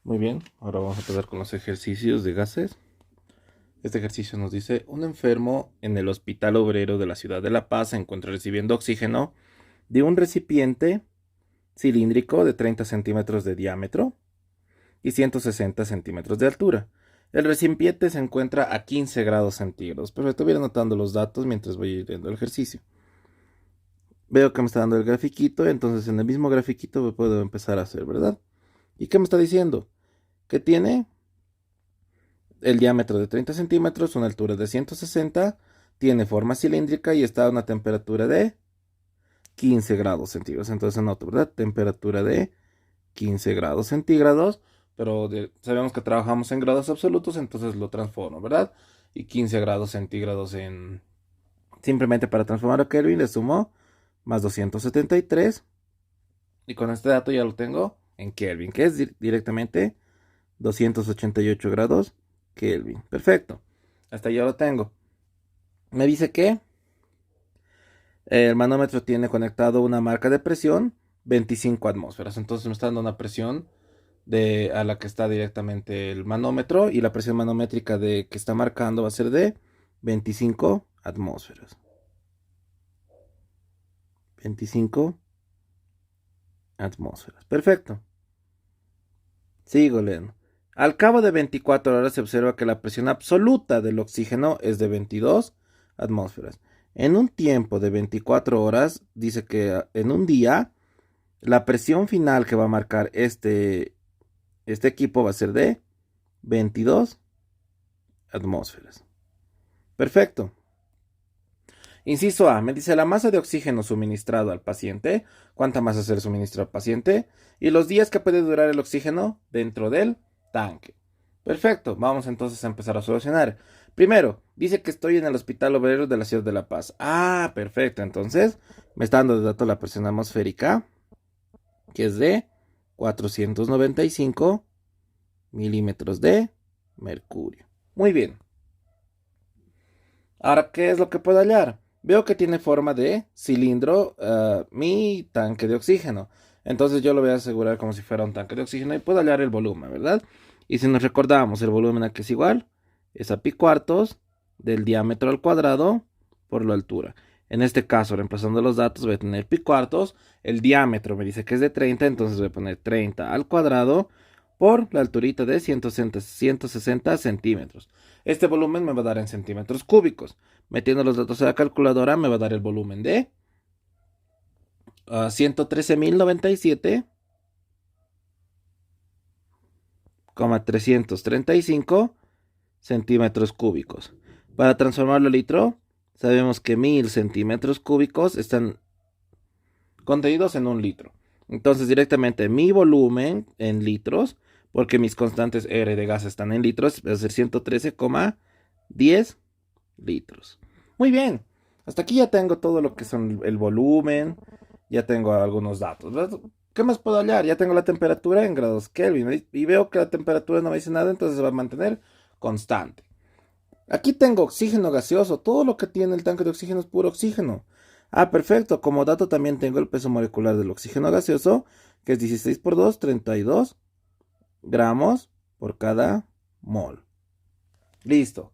Muy bien, ahora vamos a empezar con los ejercicios de gases. Este ejercicio nos dice, un enfermo en el Hospital Obrero de la ciudad de La Paz se encuentra recibiendo oxígeno de un recipiente cilíndrico de 30 centímetros de diámetro y 160 centímetros de altura. El recipiente se encuentra a 15 grados centígrados. Perfecto, voy anotando los datos mientras voy viendo el ejercicio. Veo que me está dando el grafiquito, entonces en el mismo grafiquito puedo empezar a hacer, ¿verdad? ¿Y qué me está diciendo? Que tiene el diámetro de 30 centímetros, una altura de 160, tiene forma cilíndrica y está a una temperatura de 15 grados centígrados. Entonces anoto, ¿verdad? Temperatura de 15 grados centígrados, pero sabemos que trabajamos en grados absolutos, entonces lo transformo, ¿verdad? Y 15 grados centígrados en... Simplemente para transformar a Kelvin le sumo más 273 y con este dato ya lo tengo en Kelvin, que es directamente 288 grados Kelvin. Perfecto. Hasta ya lo tengo. Me dice que el manómetro tiene conectado una marca de presión 25 atmósferas. Entonces me está dando una presión a la que está directamente el manómetro y la presión manométrica que está marcando va a ser de 25 atmósferas. 25 atmósferas. Perfecto. Sigo leyendo. Al cabo de 24 horas se observa que la presión absoluta del oxígeno es de 22 atmósferas. En un tiempo de 24 horas, dice que en un día, la presión final que va a marcar este equipo va a ser de 22 atmósferas. Perfecto. Inciso A, me dice la masa de oxígeno suministrado al paciente, cuánta masa se le suministra al paciente y los días que puede durar el oxígeno dentro del tanque. Perfecto, vamos entonces a empezar a solucionar. Primero, dice que estoy en el Hospital Obrero de la ciudad de La Paz. Ah, perfecto, entonces me está dando de dato la presión atmosférica, que es de 495 milímetros de mercurio. Muy bien. Ahora, ¿qué es lo que puedo hallar? Veo que tiene forma de cilindro mi tanque de oxígeno. Entonces yo lo voy a asegurar como si fuera un tanque de oxígeno y puedo hallar el volumen, ¿verdad? Y si nos recordamos, el volumen aquí es igual, es a pi cuartos del diámetro al cuadrado por la altura. En este caso, reemplazando los datos, voy a tener pi cuartos, el diámetro me dice que es de 30, entonces voy a poner 30 al cuadrado por la alturita de 160 centímetros. Este volumen me va a dar en centímetros cúbicos. Metiendo los datos a la calculadora me va a dar el volumen de 113.097,335 centímetros cúbicos. Para transformarlo a litro, sabemos que 1000 centímetros cúbicos están contenidos en un litro. Entonces directamente mi volumen en litros, porque mis constantes R de gas están en litros, va a ser 113,10 litros. Muy bien, hasta aquí ya tengo todo lo que son el volumen, ya tengo algunos datos. ¿Qué más puedo hallar? Ya tengo la temperatura en grados Kelvin y veo que la temperatura no me dice nada, entonces se va a mantener constante. Aquí tengo oxígeno gaseoso, todo lo que tiene el tanque de oxígeno es puro oxígeno. Ah, perfecto. Como dato también tengo el peso molecular del oxígeno gaseoso, que es 16 por 2, 32 gramos por cada mol. Listo.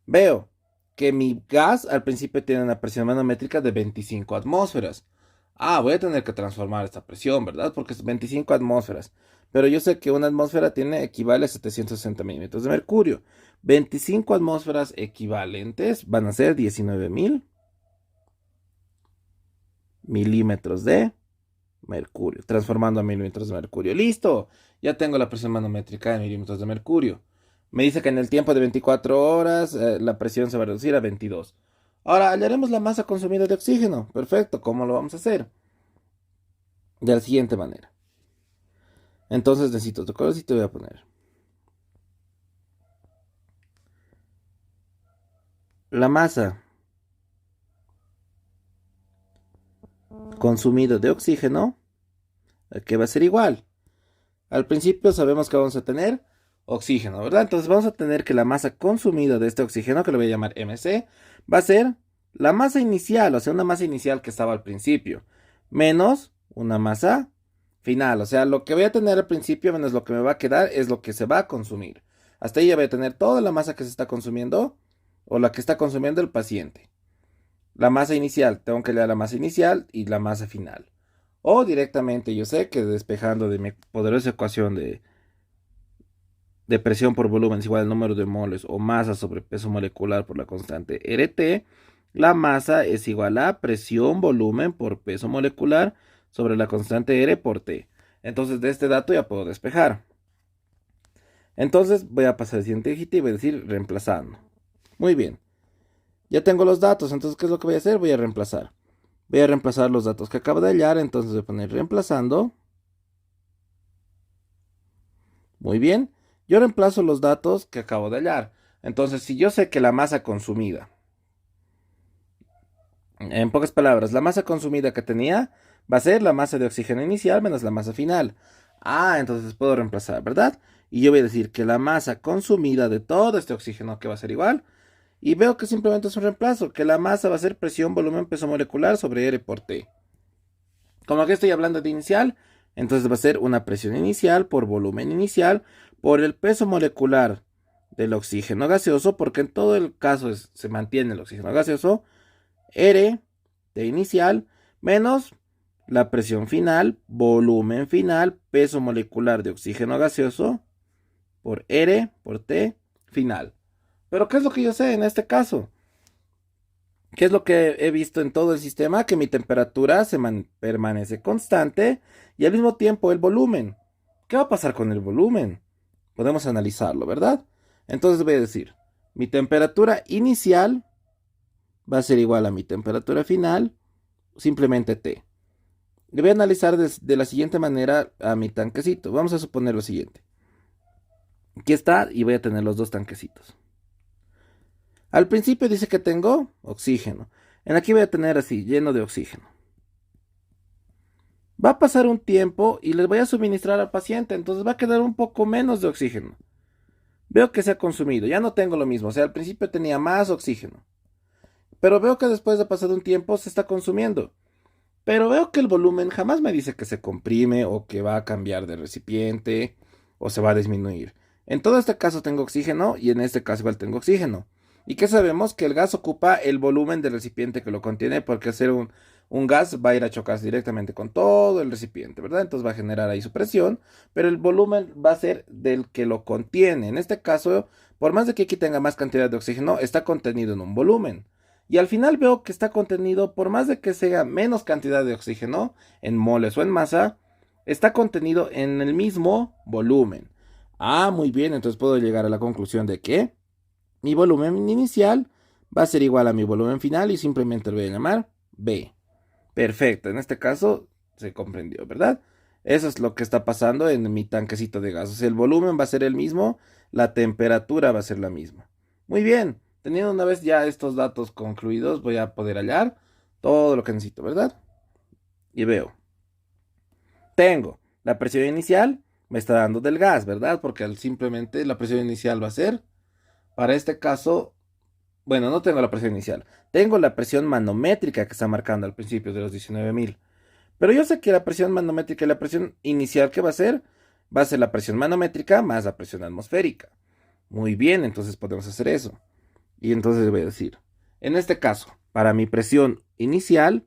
Veo que mi gas al principio tiene una presión manométrica de 25 atmósferas. Ah, voy a tener que transformar esta presión, ¿verdad? Porque es 25 atmósferas. Pero yo sé que una atmósfera equivale a 760 milímetros de mercurio. 25 atmósferas equivalentes van a ser 19.000 milímetros de mercurio, transformando a milímetros de mercurio. ¡Listo! Ya tengo la presión manométrica de milímetros de mercurio. Me dice que en el tiempo de 24 horas la presión se va a reducir a 22. Ahora hallaremos la masa consumida de oxígeno. Perfecto, ¿cómo lo vamos a hacer? De la siguiente manera. Entonces necesito otro color y te voy a poner la masa consumida de oxígeno, que va a ser igual. Al principio sabemos que vamos a tener oxígeno, ¿verdad? Entonces vamos a tener que la masa consumida de este oxígeno, que lo voy a llamar MC, va a ser la masa inicial, o sea, una masa inicial que estaba al principio, menos una masa final. O sea, lo que voy a tener al principio menos lo que me va a quedar es lo que se va a consumir. Hasta ahí ya voy a tener toda la masa que se está consumiendo o la que está consumiendo el paciente. La masa inicial, tengo que leer la masa inicial y la masa final. O directamente yo sé que despejando de mi poderosa ecuación de presión por volumen es igual al número de moles o masa sobre peso molecular por la constante RT, la masa es igual a presión volumen por peso molecular sobre la constante R por T. Entonces de este dato ya puedo despejar. Entonces voy a pasar al siguiente dígito y voy a decir reemplazando. Muy bien. Ya tengo los datos, entonces ¿qué es lo que voy a hacer? Voy a reemplazar. Voy a reemplazar los datos que acabo de hallar, entonces voy a poner reemplazando. Muy bien. Yo reemplazo los datos que acabo de hallar. Entonces, si yo sé que la masa consumida, en pocas palabras, la masa consumida que tenía va a ser la masa de oxígeno inicial menos la masa final. Ah, entonces puedo reemplazar, ¿verdad? Y yo voy a decir que la masa consumida de todo este oxígeno que va a ser igual. Y veo que simplemente es un reemplazo, que la masa va a ser presión, volumen, peso molecular sobre R por T. Como aquí estoy hablando de inicial, entonces va a ser una presión inicial por volumen inicial por el peso molecular del oxígeno gaseoso, porque en todo el caso se mantiene el oxígeno gaseoso, R de inicial menos la presión final, volumen final, peso molecular de oxígeno gaseoso por R por T final. Pero ¿qué es lo que yo sé en este caso? ¿Qué es lo que he visto en todo el sistema? Que mi temperatura permanece constante y al mismo tiempo el volumen. ¿Qué va a pasar con el volumen? Podemos analizarlo, ¿verdad? Entonces voy a decir, mi temperatura inicial va a ser igual a mi temperatura final, simplemente T. Le voy a analizar de la siguiente manera a mi tanquecito. Vamos a suponer lo siguiente. Aquí está y voy a tener los dos tanquecitos. Al principio dice que tengo oxígeno. En aquí voy a tener así, lleno de oxígeno. Va a pasar un tiempo y les voy a suministrar al paciente, entonces va a quedar un poco menos de oxígeno. Veo que se ha consumido, ya no tengo lo mismo, o sea, al principio tenía más oxígeno. Pero veo que después de pasar un tiempo se está consumiendo. Pero veo que el volumen jamás me dice que se comprime o que va a cambiar de recipiente o se va a disminuir. En todo este caso tengo oxígeno y en este caso igual tengo oxígeno. ¿Y qué sabemos? Que el gas ocupa el volumen del recipiente que lo contiene, porque al ser un gas va a ir a chocarse directamente con todo el recipiente, ¿verdad? Entonces va a generar ahí su presión, pero el volumen va a ser del que lo contiene. En este caso, por más de que aquí tenga más cantidad de oxígeno, está contenido en un volumen. Y al final veo que está contenido, por más de que sea menos cantidad de oxígeno, en moles o en masa, está contenido en el mismo volumen. Ah, muy bien, entonces puedo llegar a la conclusión de que mi volumen inicial va a ser igual a mi volumen final y simplemente lo voy a llamar B. Perfecto, en este caso se comprendió, ¿verdad? Eso es lo que está pasando en mi tanquecito de gas. O sea, el volumen va a ser el mismo, la temperatura va a ser la misma. Muy bien, teniendo una vez ya estos datos concluidos, voy a poder hallar todo lo que necesito, ¿verdad? Y veo. Tengo la presión inicial, me está dando del gas, ¿verdad? Porque simplemente la presión inicial va a ser... Para este caso, bueno, no tengo la presión inicial. Tengo la presión manométrica que está marcando al principio de los 19.000. Pero yo sé que la presión manométrica y la presión inicial que va a ser la presión manométrica más la presión atmosférica. Muy bien, entonces podemos hacer eso. Y entonces voy a decir, en este caso, para mi presión inicial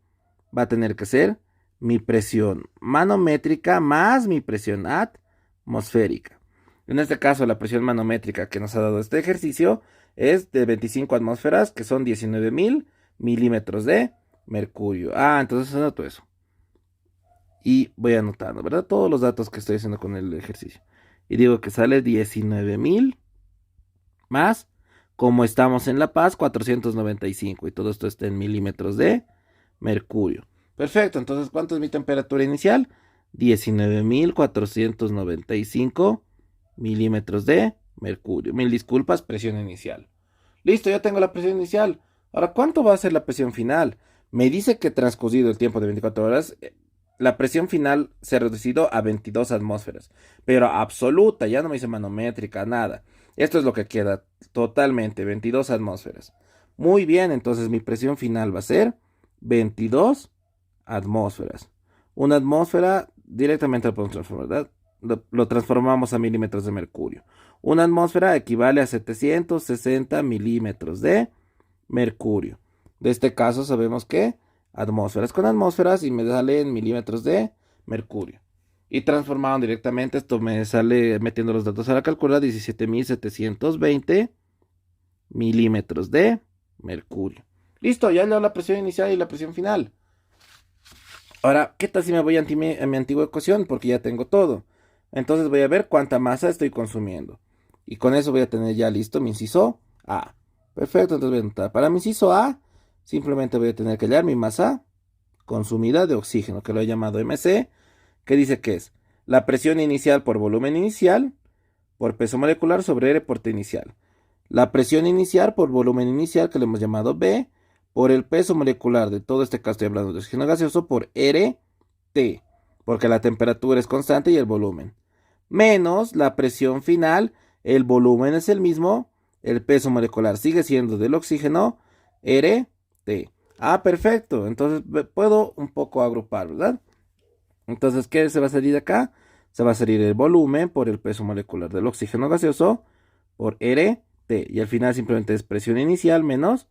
va a tener que ser mi presión manométrica más mi presión atmosférica. En este caso, la presión manométrica que nos ha dado este ejercicio es de 25 atmósferas, que son 19.000 milímetros de mercurio. Ah, entonces anoto eso. Y voy anotando, ¿verdad? Todos los datos que estoy haciendo con el ejercicio. Y digo que sale 19.000 más, como estamos en La Paz, 495. Y todo esto está en milímetros de mercurio. Perfecto, entonces, ¿cuánto es mi temperatura inicial? 19.495 milímetros de mercurio. Mil disculpas, presión inicial. Listo, ya tengo la presión inicial. Ahora, ¿cuánto va a ser la presión final? Me dice que transcurrido el tiempo de 24 horas, la presión final se ha reducido a 22 atmósferas. Pero absoluta, ya no me dice manométrica, nada. Esto es lo que queda totalmente, 22 atmósferas. Muy bien, entonces mi presión final va a ser 22 atmósferas. Una atmósfera directamente lo podemos transformar, ¿verdad? Lo transformamos a milímetros de mercurio. Una atmósfera equivale a 760 milímetros de mercurio. De este caso sabemos que atmósferas con atmósferas y me sale en milímetros de mercurio. Y transformado directamente, esto me sale metiendo los datos a la calculadora, 17.720 milímetros de mercurio. Listo, ya leo la presión inicial y la presión final. Ahora, ¿qué tal si me voy a mi antigua ecuación? Porque ya tengo todo. Entonces voy a ver cuánta masa estoy consumiendo. Y con eso voy a tener ya listo mi inciso A. Perfecto, entonces voy a anotar. Para mi inciso A, simplemente voy a tener que hallar mi masa consumida de oxígeno, que lo he llamado MC, que dice que es la presión inicial por volumen inicial por peso molecular sobre R por T inicial. La presión inicial por volumen inicial, que le hemos llamado B, por el peso molecular de todo este caso, estoy hablando de oxígeno gaseoso, por RT, porque la temperatura es constante y el volumen. Menos la presión final, el volumen es el mismo, el peso molecular sigue siendo del oxígeno, RT. Ah, perfecto. Entonces puedo un poco agrupar, ¿verdad? Entonces, ¿qué se va a salir de acá? Se va a salir el volumen por el peso molecular del oxígeno gaseoso por RT. Y al final simplemente es presión inicial menos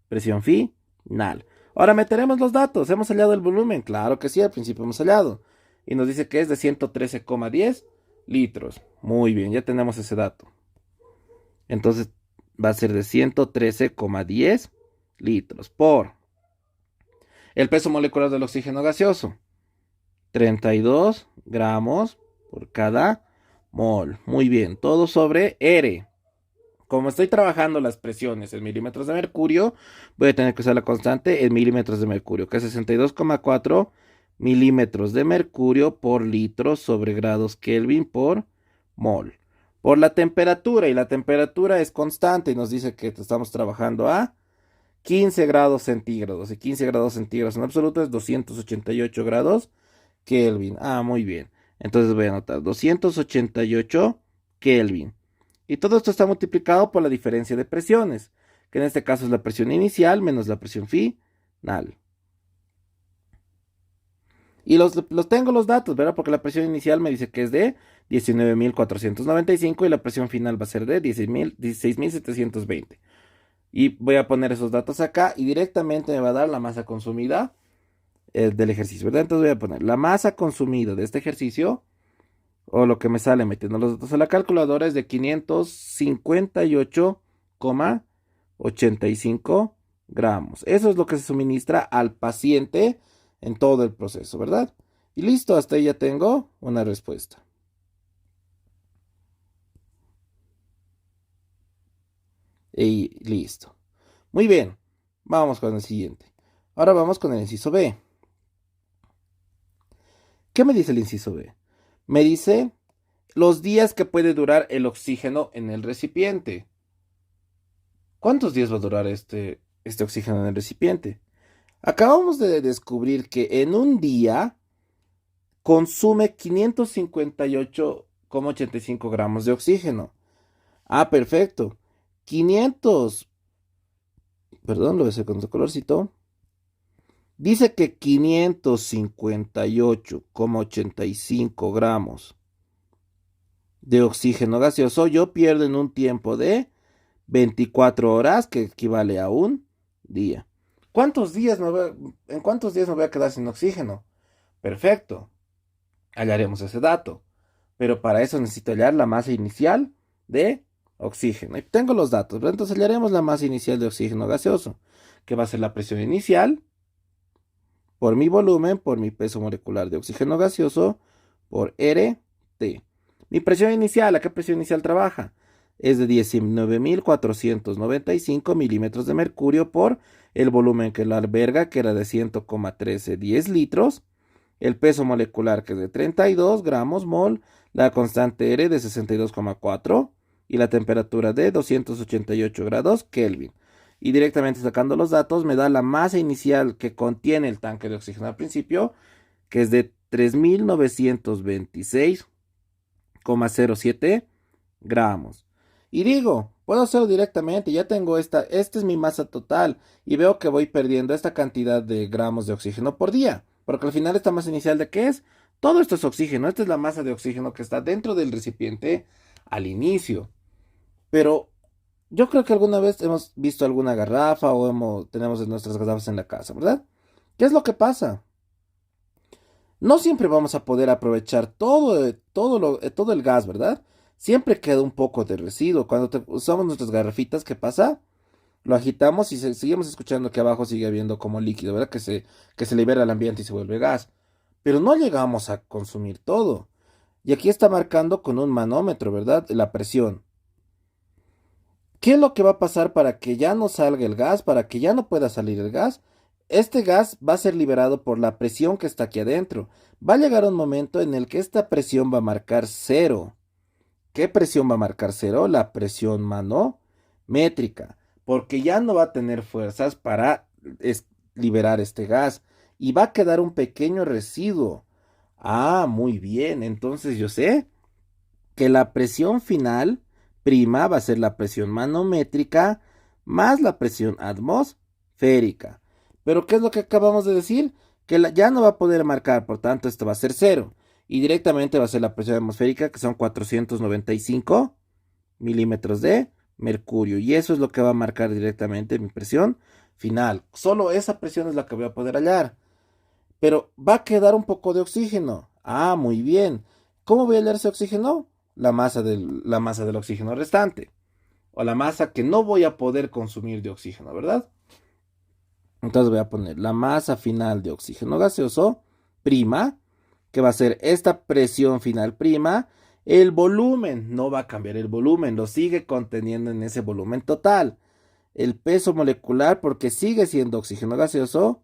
presión final. Ahora meteremos los datos. ¿Hemos hallado el volumen? Claro que sí, al principio hemos hallado. Y nos dice que es de 113,10 litros. Muy bien, ya tenemos ese dato. Entonces va a ser de 113,10 litros por el peso molecular del oxígeno gaseoso. 32 gramos por cada mol. Muy bien, todo sobre R. Como estoy trabajando las presiones en milímetros de mercurio, voy a tener que usar la constante en milímetros de mercurio, que es 62,4 milímetros de mercurio por litro sobre grados Kelvin por mol. Por la temperatura, y la temperatura es constante y nos dice que estamos trabajando a 15 grados centígrados. Y 15 grados centígrados en absoluto es 288 grados Kelvin. Ah, muy bien. Entonces voy a anotar 288 Kelvin. Y todo esto está multiplicado por la diferencia de presiones, que en este caso es la presión inicial menos la presión final. Y tengo los datos, ¿verdad? Porque la presión inicial me dice que es de 19.495 y la presión final va a ser de 16.720. Y voy a poner esos datos acá y directamente me va a dar la masa consumida del ejercicio, ¿verdad? Entonces voy a poner la masa consumida de este ejercicio, o lo que me sale metiendo los datos a la calculadora, es de 558,85 gramos. Eso es lo que se suministra al paciente en todo el proceso, ¿verdad? Y listo, hasta ahí ya tengo una respuesta. Y listo. Muy bien, vamos con el siguiente. Ahora vamos con el inciso B. ¿Qué me dice el inciso B? Me dice los días que puede durar el oxígeno en el recipiente. ¿Cuántos días va a durar este oxígeno en el recipiente? Acabamos de descubrir que en un día consume 558,85 gramos de oxígeno. Ah, perfecto. 500. Perdón, lo voy a hacer con otro colorcito. Dice que 558,85 gramos de oxígeno gaseoso yo pierdo en un tiempo de 24 horas, que equivale a un día. ¿En cuántos días me voy a quedar sin oxígeno? Perfecto. Hallaremos ese dato. Pero para eso necesito hallar la masa inicial de oxígeno. Y tengo los datos, ¿verdad? Entonces hallaremos la masa inicial de oxígeno gaseoso, que va a ser la presión inicial por mi volumen, por mi peso molecular de oxígeno gaseoso, por RT. Mi presión inicial, ¿a qué presión inicial trabaja? Es de 19.495 milímetros de mercurio por el volumen que la alberga, que era de 100,1310 litros, el peso molecular, que es de 32 gramos mol, la constante R de 62,4 y la temperatura de 288 grados Kelvin. Y directamente sacando los datos me da la masa inicial que contiene el tanque de oxígeno al principio, que es de 3.926,07 gramos. Y digo, puedo hacerlo directamente, ya tengo esta es mi masa total y veo que voy perdiendo esta cantidad de gramos de oxígeno por día, porque al final esta masa inicial, ¿de qué es? Todo esto es oxígeno. Esta es la masa de oxígeno que está dentro del recipiente al inicio. Pero yo creo que alguna vez hemos visto alguna garrafa o tenemos nuestras garrafas en la casa, ¿verdad? ¿Qué es lo que pasa? No siempre vamos a poder aprovechar todo el gas, ¿verdad? Siempre queda un poco de residuo. Cuando usamos nuestras garrafitas, ¿qué pasa? Lo agitamos y seguimos escuchando que abajo sigue habiendo como líquido, ¿verdad? Que se libera al ambiente y se vuelve gas. Pero no llegamos a consumir todo. Y aquí está marcando con un manómetro, ¿verdad? La presión. ¿Qué es lo que va a pasar para que ya no salga el gas, para que ya no pueda salir el gas? Este gas va a ser liberado por la presión que está aquí adentro. Va a llegar un momento en el que esta presión va a marcar cero. ¿Qué presión va a marcar cero? La presión manométrica, porque ya no va a tener fuerzas para liberar este gas y va a quedar un pequeño residuo. Ah, muy bien, entonces yo sé que la presión final prima va a ser la presión manométrica más la presión atmosférica. Pero ¿qué es lo que acabamos de decir? Que ya no va a poder marcar, por tanto esto va a ser cero. Y directamente va a ser la presión atmosférica, que son 495 milímetros de mercurio. Y eso es lo que va a marcar directamente mi presión final. Solo esa presión es la que voy a poder hallar. Pero va a quedar un poco de oxígeno. Ah, muy bien. ¿Cómo voy a hallar ese oxígeno? La masa del oxígeno restante. O la masa que no voy a poder consumir de oxígeno, ¿verdad? Entonces voy a poner la masa final de oxígeno gaseoso, prima, que va a ser esta presión final prima. El volumen, no va a cambiar el volumen, lo sigue conteniendo en ese volumen total. El peso molecular, porque sigue siendo oxígeno gaseoso,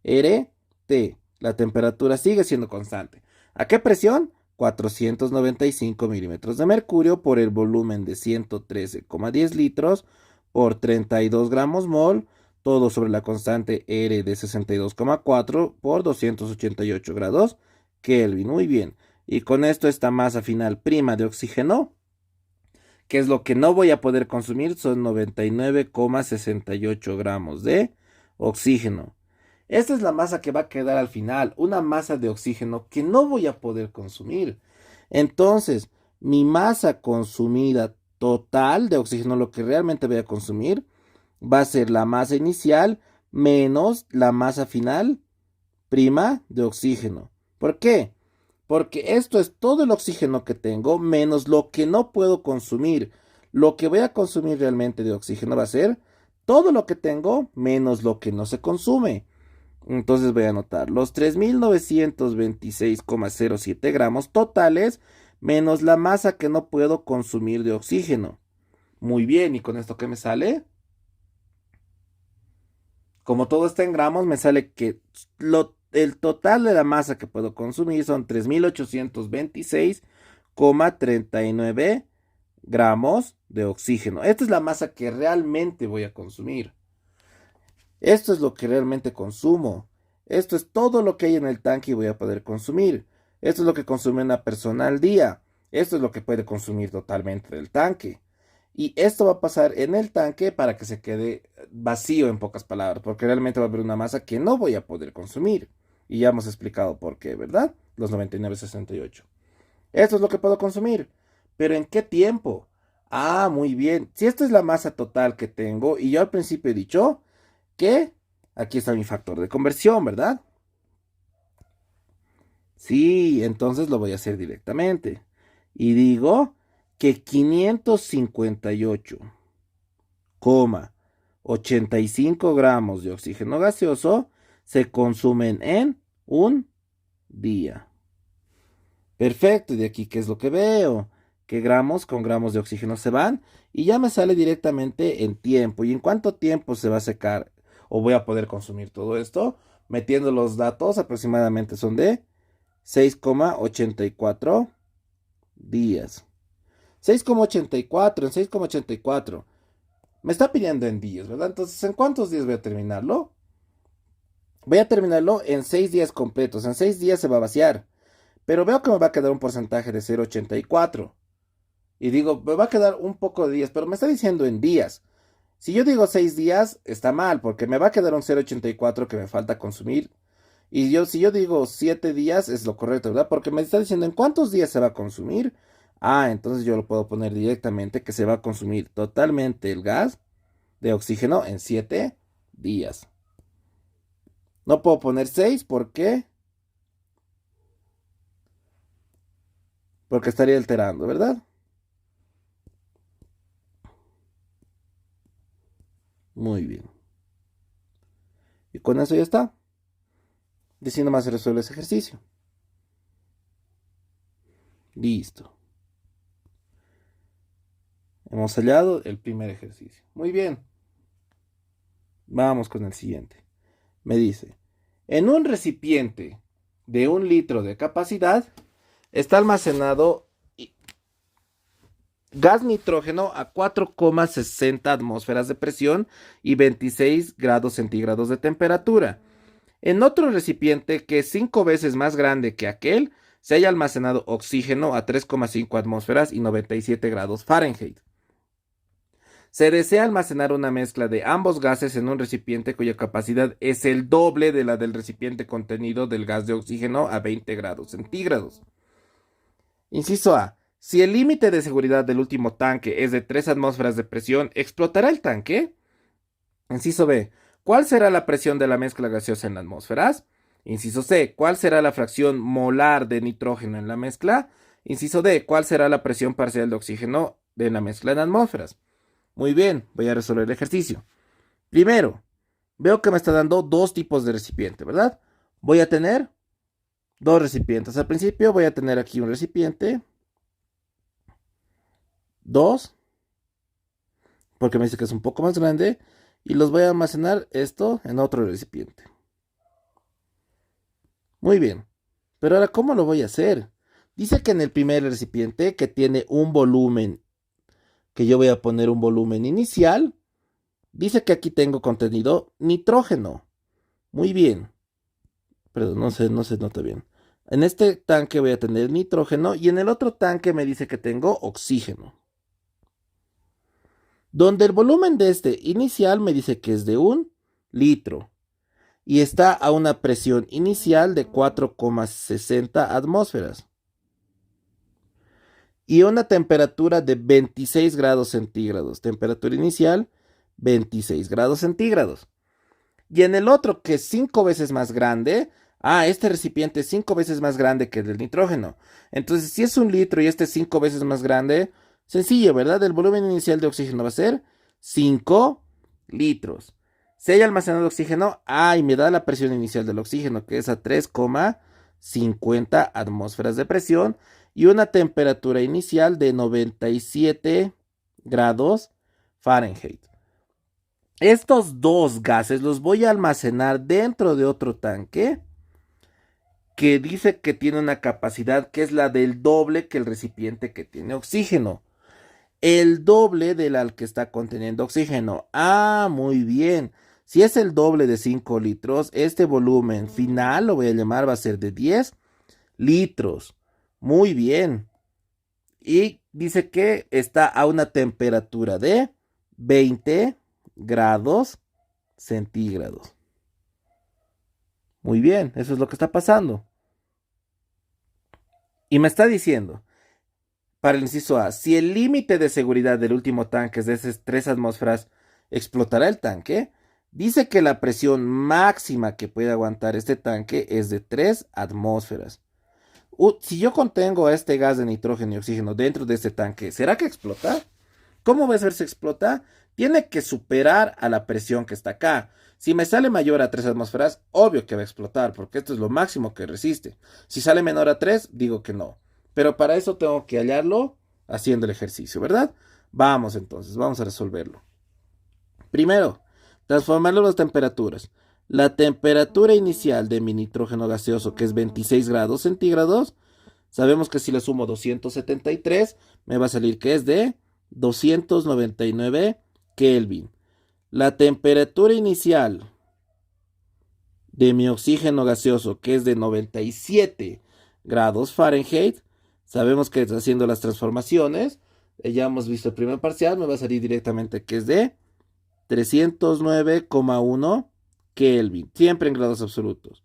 RT. La temperatura sigue siendo constante. ¿A qué presión? 495 milímetros de mercurio por el volumen de 113,10 litros por 32 gramos mol, todo sobre la constante R de 62,4 por 288 grados Kelvin. Muy bien. Y con esto esta masa final prima de oxígeno, que es lo que no voy a poder consumir, son 99,68 gramos de oxígeno. Esta es la masa que va a quedar al final, una masa de oxígeno que no voy a poder consumir. Entonces, mi masa consumida total de oxígeno, lo que realmente voy a consumir, va a ser la masa inicial menos la masa final prima de oxígeno. ¿Por qué? Porque esto es todo el oxígeno que tengo menos lo que no puedo consumir. Lo que voy a consumir realmente de oxígeno va a ser todo lo que tengo menos lo que no se consume. Entonces voy a anotar los 3.926,07 gramos totales menos la masa que no puedo consumir de oxígeno. Muy bien, ¿y con esto qué me sale? Como todo está en gramos, me sale que el total de la masa que puedo consumir son 3.826,39 gramos de oxígeno. Esta es la masa que realmente voy a consumir. Esto es lo que realmente consumo. Esto es todo lo que hay en el tanque y voy a poder consumir. Esto es lo que consume una persona al día. Esto es lo que puede consumir totalmente del tanque. Y esto va a pasar en el tanque para que se quede vacío, en pocas palabras, porque realmente va a haber una masa que no voy a poder consumir. Y ya hemos explicado por qué, ¿verdad? Los 99,68. Esto es lo que puedo consumir. ¿Pero en qué tiempo? Ah, muy bien. Si esta es la masa total que tengo, y yo al principio he dicho que aquí está mi factor de conversión, ¿verdad? Sí, entonces lo voy a hacer directamente. Y digo que 558,85 gramos de oxígeno gaseoso se consumen en un día. Perfecto, y de aquí, ¿qué es lo que veo? Que gramos con gramos de oxígeno se van y ya me sale directamente en tiempo. ¿Y en cuánto tiempo se va a secar o voy a poder consumir todo esto? Metiendo los datos, aproximadamente son de 6,84 días. 6,84 en 6,84. Me está pidiendo en días, ¿verdad? Entonces, ¿en cuántos días voy a terminarlo? Voy a terminarlo en 6 días completos. En 6 días se va a vaciar. Pero veo que me va a quedar un porcentaje de 0,84. Y digo, me va a quedar un poco de días, pero me está diciendo en días. Si yo digo 6 días, está mal, porque me va a quedar un 0,84 que me falta consumir. Y si yo digo 7 días es lo correcto, ¿verdad? Porque me está diciendo en cuántos días se va a consumir. Ah, entonces yo lo puedo poner directamente que se va a consumir totalmente el gas de oxígeno en 7 días. No puedo poner 6, ¿por qué? Porque estaría alterando, ¿verdad? Muy bien. Y con eso ya está. Diciendo más se resuelve ese ejercicio. Listo. Hemos hallado el primer ejercicio. Muy bien. Vamos con el siguiente. Me dice, en un recipiente de 1 litro de capacidad está almacenado gas nitrógeno a 4,60 atmósferas de presión y 26 grados centígrados de temperatura. En otro recipiente que es 5 veces más grande que aquel, se haya almacenado oxígeno a 3,5 atmósferas y 97 grados Fahrenheit. Se desea almacenar una mezcla de ambos gases en un recipiente cuya capacidad es el doble de la del recipiente contenido del gas de oxígeno a 20 grados centígrados. Inciso A. Si el límite de seguridad del último tanque es de 3 atmósferas de presión, ¿explotará el tanque? Inciso B. ¿Cuál será la presión de la mezcla gaseosa en atmósferas? Inciso C. ¿Cuál será la fracción molar de nitrógeno en la mezcla? Inciso D. ¿Cuál será la presión parcial de oxígeno de la mezcla en atmósferas? Muy bien, voy a resolver el ejercicio. Primero, veo que me está dando 2 tipos de recipiente, ¿verdad? Voy a tener 2 recipientes. Al principio voy a tener aquí un recipiente, 2, porque me dice que es un poco más grande, y los voy a almacenar esto en otro recipiente. Muy bien, pero ahora, ¿cómo lo voy a hacer? Dice que en el primer recipiente, que tiene un volumen, que yo voy a poner un volumen inicial, dice que aquí tengo contenido nitrógeno. Muy bien. Perdón, no se nota bien. En este tanque voy a tener nitrógeno y en el otro tanque me dice que tengo oxígeno. Donde el volumen de este inicial me dice que es de 1 litro y está a una presión inicial de 4,60 atmósferas y una temperatura de 26 grados centígrados. Temperatura inicial, 26 grados centígrados. Y en el otro, que es 5 veces más grande, este recipiente es 5 veces más grande que el del nitrógeno. Entonces, si es 1 litro y este es 5 veces más grande, sencillo, ¿verdad? El volumen inicial de oxígeno va a ser 5 litros. Se haya almacenado oxígeno, y me da la presión inicial del oxígeno, que es a 3,50 atmósferas de presión y una temperatura inicial de 97 grados Fahrenheit. Estos 2 gases los voy a almacenar dentro de otro tanque que dice que tiene una capacidad que es la del doble que el recipiente que tiene oxígeno. El doble del al que está conteniendo oxígeno. Muy bien. Si es el doble de 5 litros, este volumen final, lo voy a llamar, va a ser de 10 litros. Muy bien. Y dice que está a una temperatura de 20 grados centígrados. Muy bien, eso es lo que está pasando. Y me está diciendo, para el inciso A, si el límite de seguridad del último tanque es de esas 3 atmósferas, ¿explotará el tanque? Dice que la presión máxima que puede aguantar este tanque es de 3 atmósferas. Si yo contengo este gas de nitrógeno y oxígeno dentro de este tanque, ¿será que explota? ¿Cómo va a ser si explota? Tiene que superar a la presión que está acá. Si me sale mayor a 3 atmósferas, obvio que va a explotar, porque esto es lo máximo que resiste. Si sale menor a 3, digo que no. Pero para eso tengo que hallarlo haciendo el ejercicio, ¿verdad? Vamos entonces, vamos a resolverlo. Primero, transformarlo en las temperaturas. La temperatura inicial de mi nitrógeno gaseoso, que es 26 grados centígrados, sabemos que si le sumo 273, me va a salir que es de 299 Kelvin. La temperatura inicial de mi oxígeno gaseoso, que es de 97 grados Fahrenheit, sabemos que haciendo las transformaciones, ya hemos visto el primer parcial, me va a salir directamente que es de 309,1 Kelvin, siempre en grados absolutos.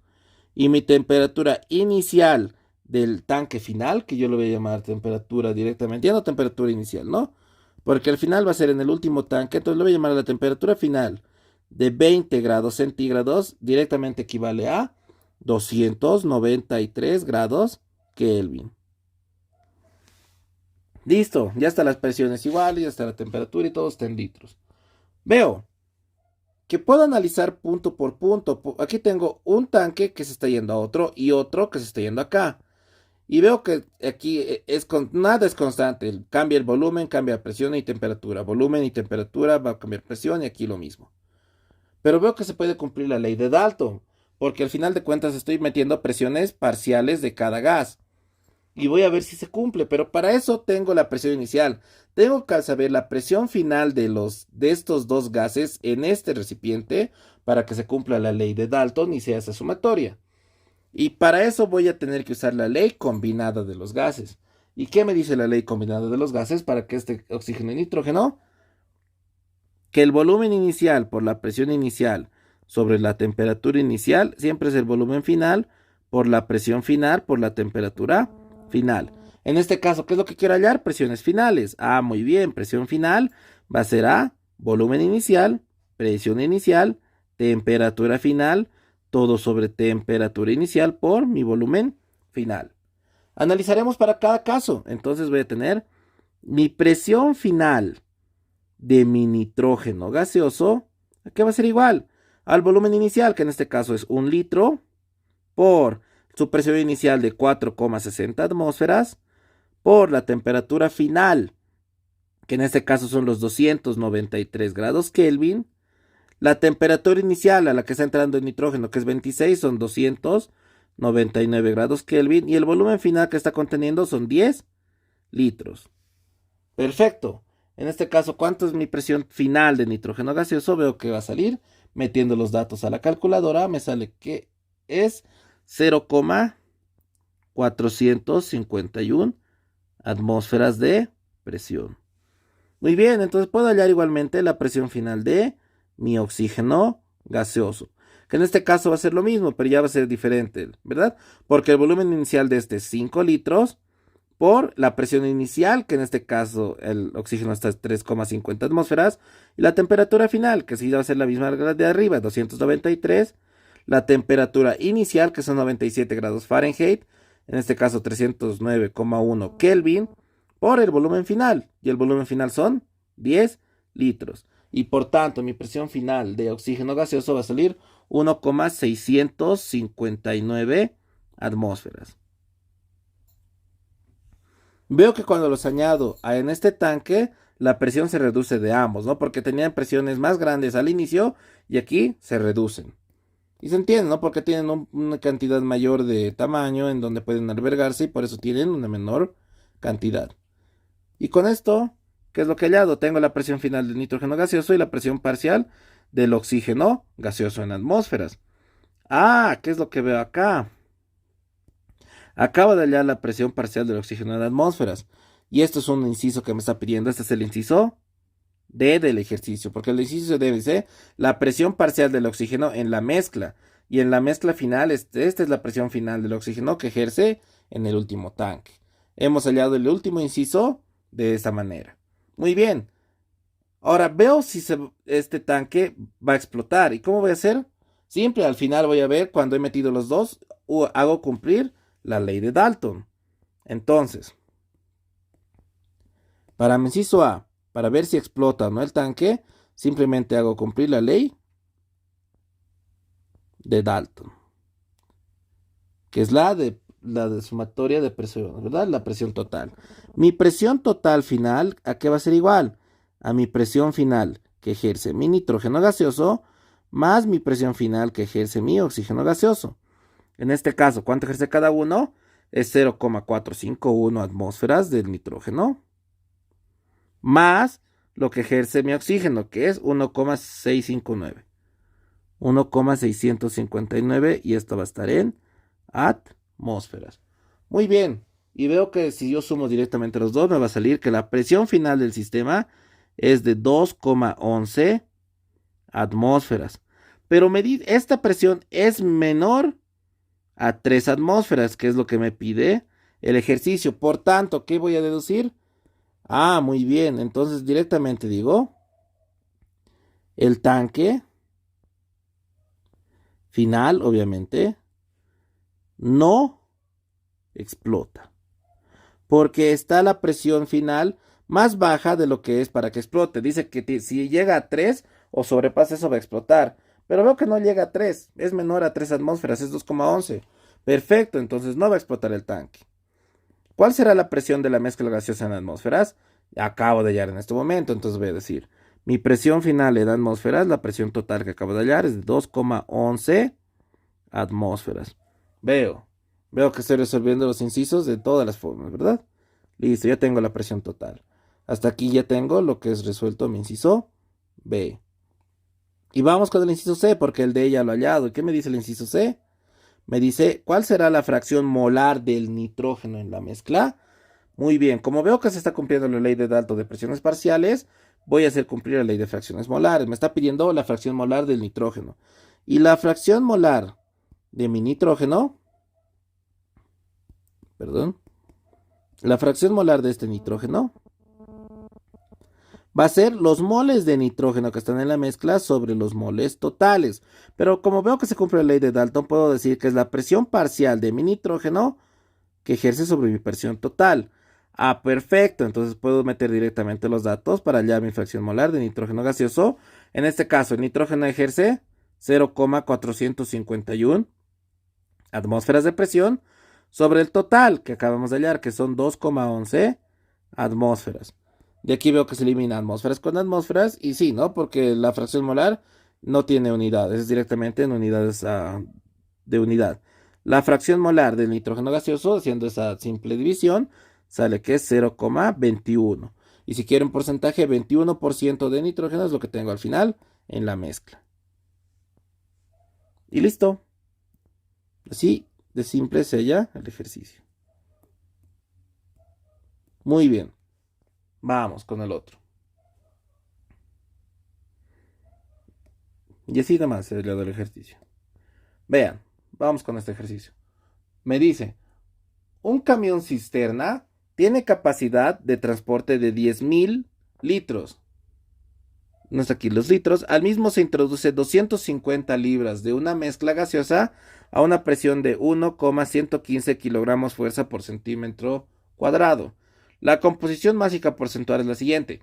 y mi temperatura inicial del tanque final, que yo le voy a llamar temperatura directamente, ya no temperatura inicial, ¿no? Porque al final va a ser en el último tanque, entonces le voy a llamar a la temperatura final de 20 grados centígrados, directamente equivale a 293 grados Kelvin. Listo, ya están las presiones iguales, ya está la temperatura y todo está en litros. Veo que puedo analizar punto por punto. Aquí tengo un tanque que se está yendo a otro y otro que se está yendo acá. Y veo que aquí nada es constante. Cambia el volumen, cambia presión y temperatura. Volumen y temperatura va a cambiar presión y aquí lo mismo. Pero veo que se puede cumplir la ley de Dalton, porque al final de cuentas estoy metiendo presiones parciales de cada gas. Y voy a ver si se cumple, pero para eso tengo la presión inicial. Tengo que saber la presión final de estos dos gases en este recipiente para que se cumpla la ley de Dalton y sea esa sumatoria. Y para eso voy a tener que usar la ley combinada de los gases. ¿Y qué me dice la ley combinada de los gases para que este oxígeno y nitrógeno? Que el volumen inicial por la presión inicial sobre la temperatura inicial siempre es el volumen final por la presión final por la temperatura final. En este caso, ¿qué es lo que quiero hallar? Presiones finales. Ah, muy bien, presión final va a ser A, volumen inicial, presión inicial, temperatura final, todo sobre temperatura inicial por mi volumen final. Analizaremos para cada caso. Entonces voy a tener mi presión final de mi nitrógeno gaseoso, que va a ser igual al volumen inicial, que en este caso es 1 litro, por su presión inicial de 4,60 atmósferas, por la temperatura final, que en este caso son los 293 grados Kelvin, la temperatura inicial a la que está entrando el nitrógeno, que es 26, son 299 grados Kelvin, y el volumen final que está conteniendo son 10 litros. Perfecto. En este caso, ¿cuánto es mi presión final de nitrógeno gaseoso? Veo que va a salir, metiendo los datos a la calculadora, me sale que es 0,451 atmósferas de presión. Muy bien, entonces puedo hallar igualmente la presión final de mi oxígeno gaseoso, que en este caso va a ser lo mismo, pero ya va a ser diferente, ¿verdad? Porque el volumen inicial de este es 5 litros, por la presión inicial, que en este caso el oxígeno está a 3,50 atmósferas, y la temperatura final, que sí va a ser la misma de arriba, 293, la temperatura inicial, que son 97 grados Fahrenheit, en este caso 309,1 Kelvin, por el volumen final, y el volumen final son 10 litros. Y por tanto, mi presión final de oxígeno gaseoso va a salir 1,659 atmósferas. Veo que cuando los añado en este tanque, la presión se reduce de ambos, ¿no? Porque tenían presiones más grandes al inicio y aquí se reducen. Y se entiende, ¿no? Porque tienen una cantidad mayor de tamaño en donde pueden albergarse y por eso tienen una menor cantidad. Y con esto, ¿qué es lo que he hallado? Tengo la presión final del nitrógeno gaseoso y la presión parcial del oxígeno gaseoso en atmósferas. Ah, ¿qué es lo que veo acá? Acabo de hallar la presión parcial del oxígeno en atmósferas. Y esto es un inciso que me está pidiendo. Este es el inciso D del ejercicio. Porque el inciso D dice la presión parcial del oxígeno en la mezcla. Y en la mezcla final, esta es la presión final del oxígeno que ejerce en el último tanque. Hemos hallado el último inciso de esta manera. Muy bien. Ahora veo si este tanque va a explotar. ¿Y cómo voy a hacer? Siempre al final voy a ver cuando he metido los dos. Hago cumplir la ley de Dalton. Entonces, para mi inciso A, para ver si explota o no el tanque, simplemente hago cumplir la ley de Dalton, que es la de sumatoria de presión, ¿verdad? La presión total. Mi presión total final, ¿a qué va a ser igual? A mi presión final que ejerce mi nitrógeno gaseoso más mi presión final que ejerce mi oxígeno gaseoso. En este caso, ¿cuánto ejerce cada uno? Es 0,451 atmósferas del nitrógeno, más lo que ejerce mi oxígeno, que es 1,659. 1,659 y esto va a estar en atmósferas. Muy bien, y veo que si yo sumo directamente los dos, me va a salir que la presión final del sistema es de 2,11 atmósferas. Pero esta presión es menor a 3 atmósferas, que es lo que me pide el ejercicio. Por tanto, ¿qué voy a deducir? Ah, muy bien. Entonces directamente digo, el tanque final, obviamente, no explota. Porque está la presión final más baja de lo que es para que explote. Dice que si llega a 3 o sobrepasa eso va a explotar. Pero veo que no llega a 3, es menor a 3 atmósferas, es 2,11. Perfecto, entonces no va a explotar el tanque. ¿Cuál será la presión de la mezcla gaseosa en atmósferas? Acabo de hallar en este momento, entonces voy a decir, mi presión final en atmósferas, la presión total que acabo de hallar es de 2,11 atmósferas. Veo que estoy resolviendo los incisos de todas las formas, ¿verdad? Listo, ya tengo la presión total. Hasta aquí ya tengo lo que es resuelto mi inciso B. Y vamos con el inciso C, porque el D ya lo he hallado. ¿Y qué me dice el inciso C? Me dice, ¿cuál será la fracción molar del nitrógeno en la mezcla? Muy bien, como veo que se está cumpliendo la ley de Dalton de presiones parciales, voy a hacer cumplir la ley de fracciones molares. Me está pidiendo la fracción molar del nitrógeno. Y la fracción molar de mi nitrógeno, perdón, la fracción molar de este nitrógeno va a ser los moles de nitrógeno que están en la mezcla sobre los moles totales. Pero como veo que se cumple la ley de Dalton, puedo decir que es la presión parcial de mi nitrógeno que ejerce sobre mi presión total. Ah, perfecto. Entonces puedo meter directamente los datos para hallar mi fracción molar de nitrógeno gaseoso. En este caso, el nitrógeno ejerce 0,451 atmósferas de presión sobre el total que acabamos de hallar, que son 2,11 atmósferas. De aquí veo que se elimina atmósferas con atmósferas, y sí, ¿no? Porque la fracción molar no tiene unidades, es directamente en unidades de unidad. La fracción molar del nitrógeno gaseoso, haciendo esa simple división, sale que es 0,21. Y si quiero un porcentaje, 21% de nitrógeno es lo que tengo al final en la mezcla. Y listo. Así de simple es ella el ejercicio. Muy bien. Vamos con el otro. Y así nada más se le da el ejercicio. Vean, vamos con este ejercicio. Me dice, un camión cisterna tiene capacidad de transporte de 10.000 litros. No está aquí los litros. Al mismo se introduce 250 libras de una mezcla gaseosa a una presión de 1,115 kilogramos fuerza por centímetro cuadrado. La composición mágica porcentual es la siguiente: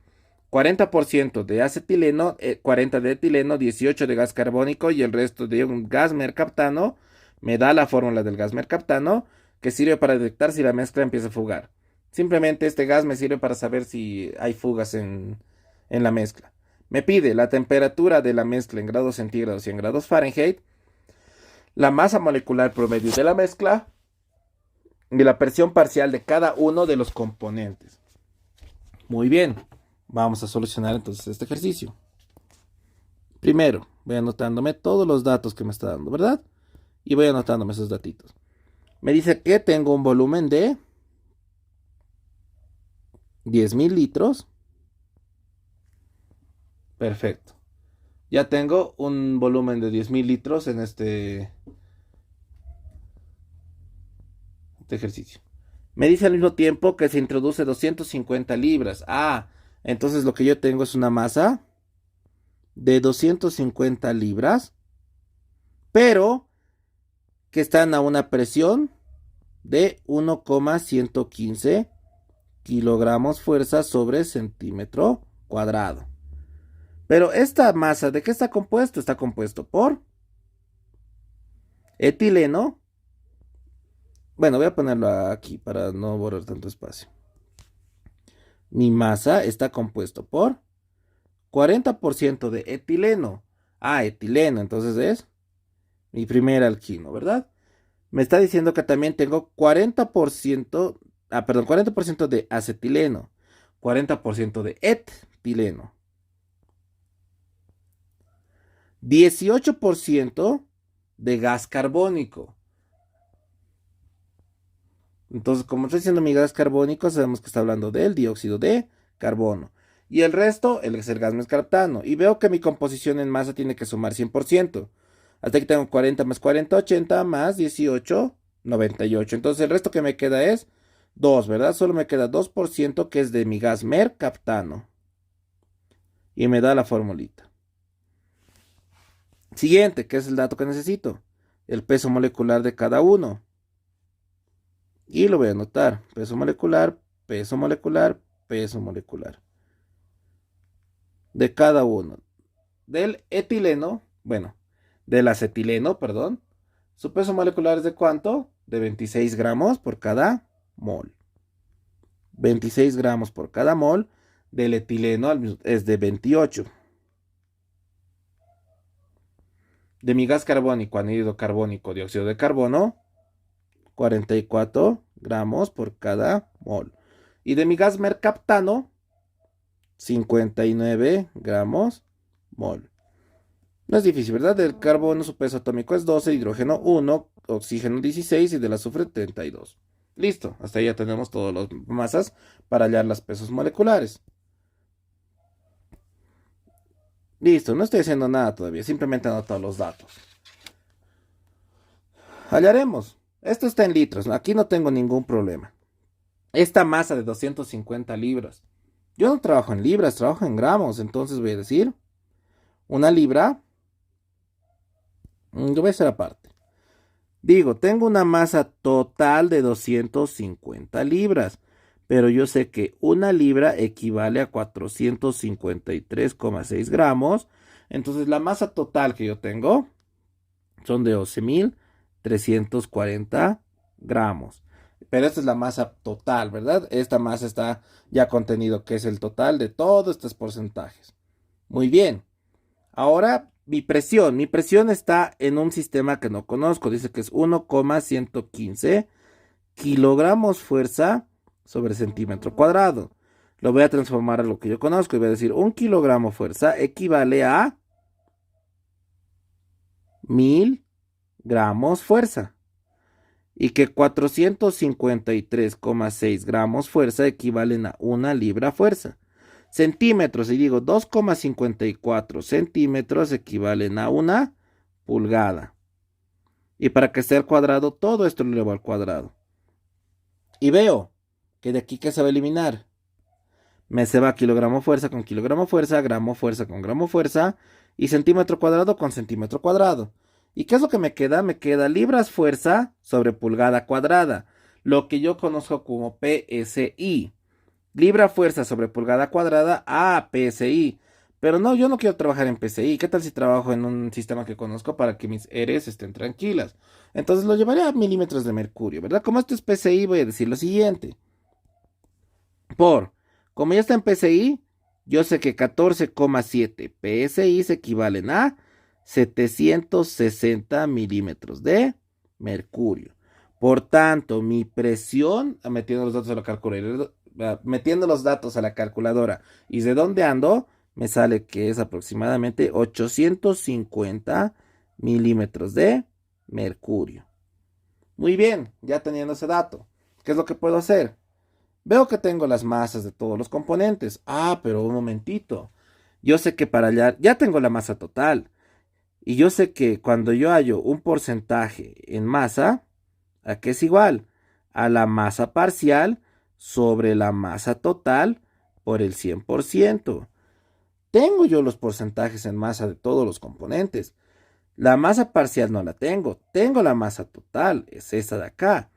40% de acetileno, 40 de etileno, 18 de gas carbónico y el resto de un gas mercaptano. Me da la fórmula del gas mercaptano, que sirve para detectar si la mezcla empieza a fugar. Simplemente este gas me sirve para saber si hay fugas en la mezcla. Me pide la temperatura de la mezcla en grados centígrados y en grados Fahrenheit, la masa molecular promedio de la mezcla y la presión parcial de cada uno de los componentes. Muy bien, vamos a solucionar entonces este ejercicio. Primero, voy anotándome todos los datos que me está dando, ¿verdad? Y voy anotándome esos datitos. Me dice que tengo un volumen de 10.000 litros. Perfecto. Ya tengo un volumen de 10.000 litros en este ejercicio. Me dice al mismo tiempo que se introduce 250 libras. Ah, entonces lo que yo tengo es una masa de 250 libras, pero que están a una presión de 1,115 kilogramos fuerza sobre centímetro cuadrado. Pero esta masa, ¿de qué está compuesto? Está compuesto por etileno. Bueno, voy a ponerlo aquí para no borrar tanto espacio. Mi masa está compuesto por 40% de etileno. Ah, etileno, entonces es mi primer alquino, ¿verdad? Me está diciendo que también tengo 40%, 40% de acetileno, 40% de etileno, 18% de gas carbónico. Entonces, como estoy diciendo mi gas carbónico, sabemos que está hablando del dióxido de carbono. Y el resto, es el gas mercaptano. Y veo que mi composición en masa tiene que sumar 100%. Hasta aquí tengo 40 más 40, 80 más 18, 98. Entonces el resto que me queda es 2, ¿verdad? Solo me queda 2% que es de mi gas mercaptano. Y me da la formulita. Siguiente, que es el dato que necesito. El peso molecular de cada uno. Y lo voy a anotar. Peso molecular, peso molecular, peso molecular. De cada uno. Del etileno, bueno, del acetileno, perdón. Su peso molecular es de ¿cuánto? De 26 gramos por cada mol. 26 gramos por cada mol. Del etileno es de 28. De mi gas carbónico, anhídrido carbónico, dióxido de carbono, 44 gramos por cada mol. Y de mi gas mercaptano, 59 gramos mol. No es difícil, ¿verdad? Del carbono su peso atómico es 12, hidrógeno 1, oxígeno 16 y del azufre 32. Listo, hasta ahí ya tenemos todas las masas para hallar los pesos moleculares. Listo, no estoy haciendo nada todavía, simplemente anoto los datos. Hallaremos. Esto está en litros, aquí no tengo ningún problema. Esta masa de 250 libras. Yo no trabajo en libras, trabajo en gramos, entonces voy a decir una libra. Yo voy a hacer aparte. Digo, tengo una masa total de 250 libras, pero yo sé que una libra equivale a 453,6 gramos. Entonces la masa total que yo tengo son de 11.340 gramos. Pero esta es la masa total, ¿verdad? Esta masa está ya contenido, que es el total de todos estos porcentajes. Muy bien. Ahora mi presión está en un sistema que no conozco. Dice que es 1,115 kilogramos fuerza sobre centímetro cuadrado. Lo voy a transformar a lo que yo conozco y voy a decir 1 kilogramo fuerza equivale a 1000 gramos fuerza. Y que 453,6 gramos fuerza equivalen a 1 libra fuerza. Centímetros, y digo 2,54 centímetros equivalen a 1 pulgada. Y para que sea al cuadrado, todo esto lo elevo al cuadrado. Y veo que de aquí, ¿qué se va a eliminar? Me se va kilogramo fuerza con kilogramo fuerza, gramo fuerza con gramo fuerza, y centímetro cuadrado con centímetro cuadrado. ¿Y qué es lo que me queda? Me queda libras fuerza sobre pulgada cuadrada, lo que yo conozco como PSI. Libra fuerza sobre pulgada cuadrada a PSI. Pero no, yo no quiero trabajar en PSI. ¿Qué tal si trabajo en un sistema que conozco para que mis Rs estén tranquilas? Entonces lo llevaré a milímetros de mercurio, ¿verdad? Como esto es PSI, voy a decir lo siguiente. Como ya está en PSI, yo sé que 14,7 PSI se equivalen a 760 milímetros de mercurio. Por tanto, mi presión, metiendo los datos a la calculadora, y de dónde ando, me sale que es aproximadamente 850 milímetros de mercurio. Muy bien, ya teniendo ese dato, ¿qué es lo que puedo hacer? Veo que tengo las masas de todos los componentes. Ah, pero un momentito. Yo sé que para hallar, ya tengo la masa total. Y yo sé que cuando yo hallo un porcentaje en masa, ¿a qué es igual? A la masa parcial sobre la masa total por el 100%. Tengo yo los porcentajes en masa de todos los componentes. La masa parcial no la tengo. Tengo la masa total, es esa de acá.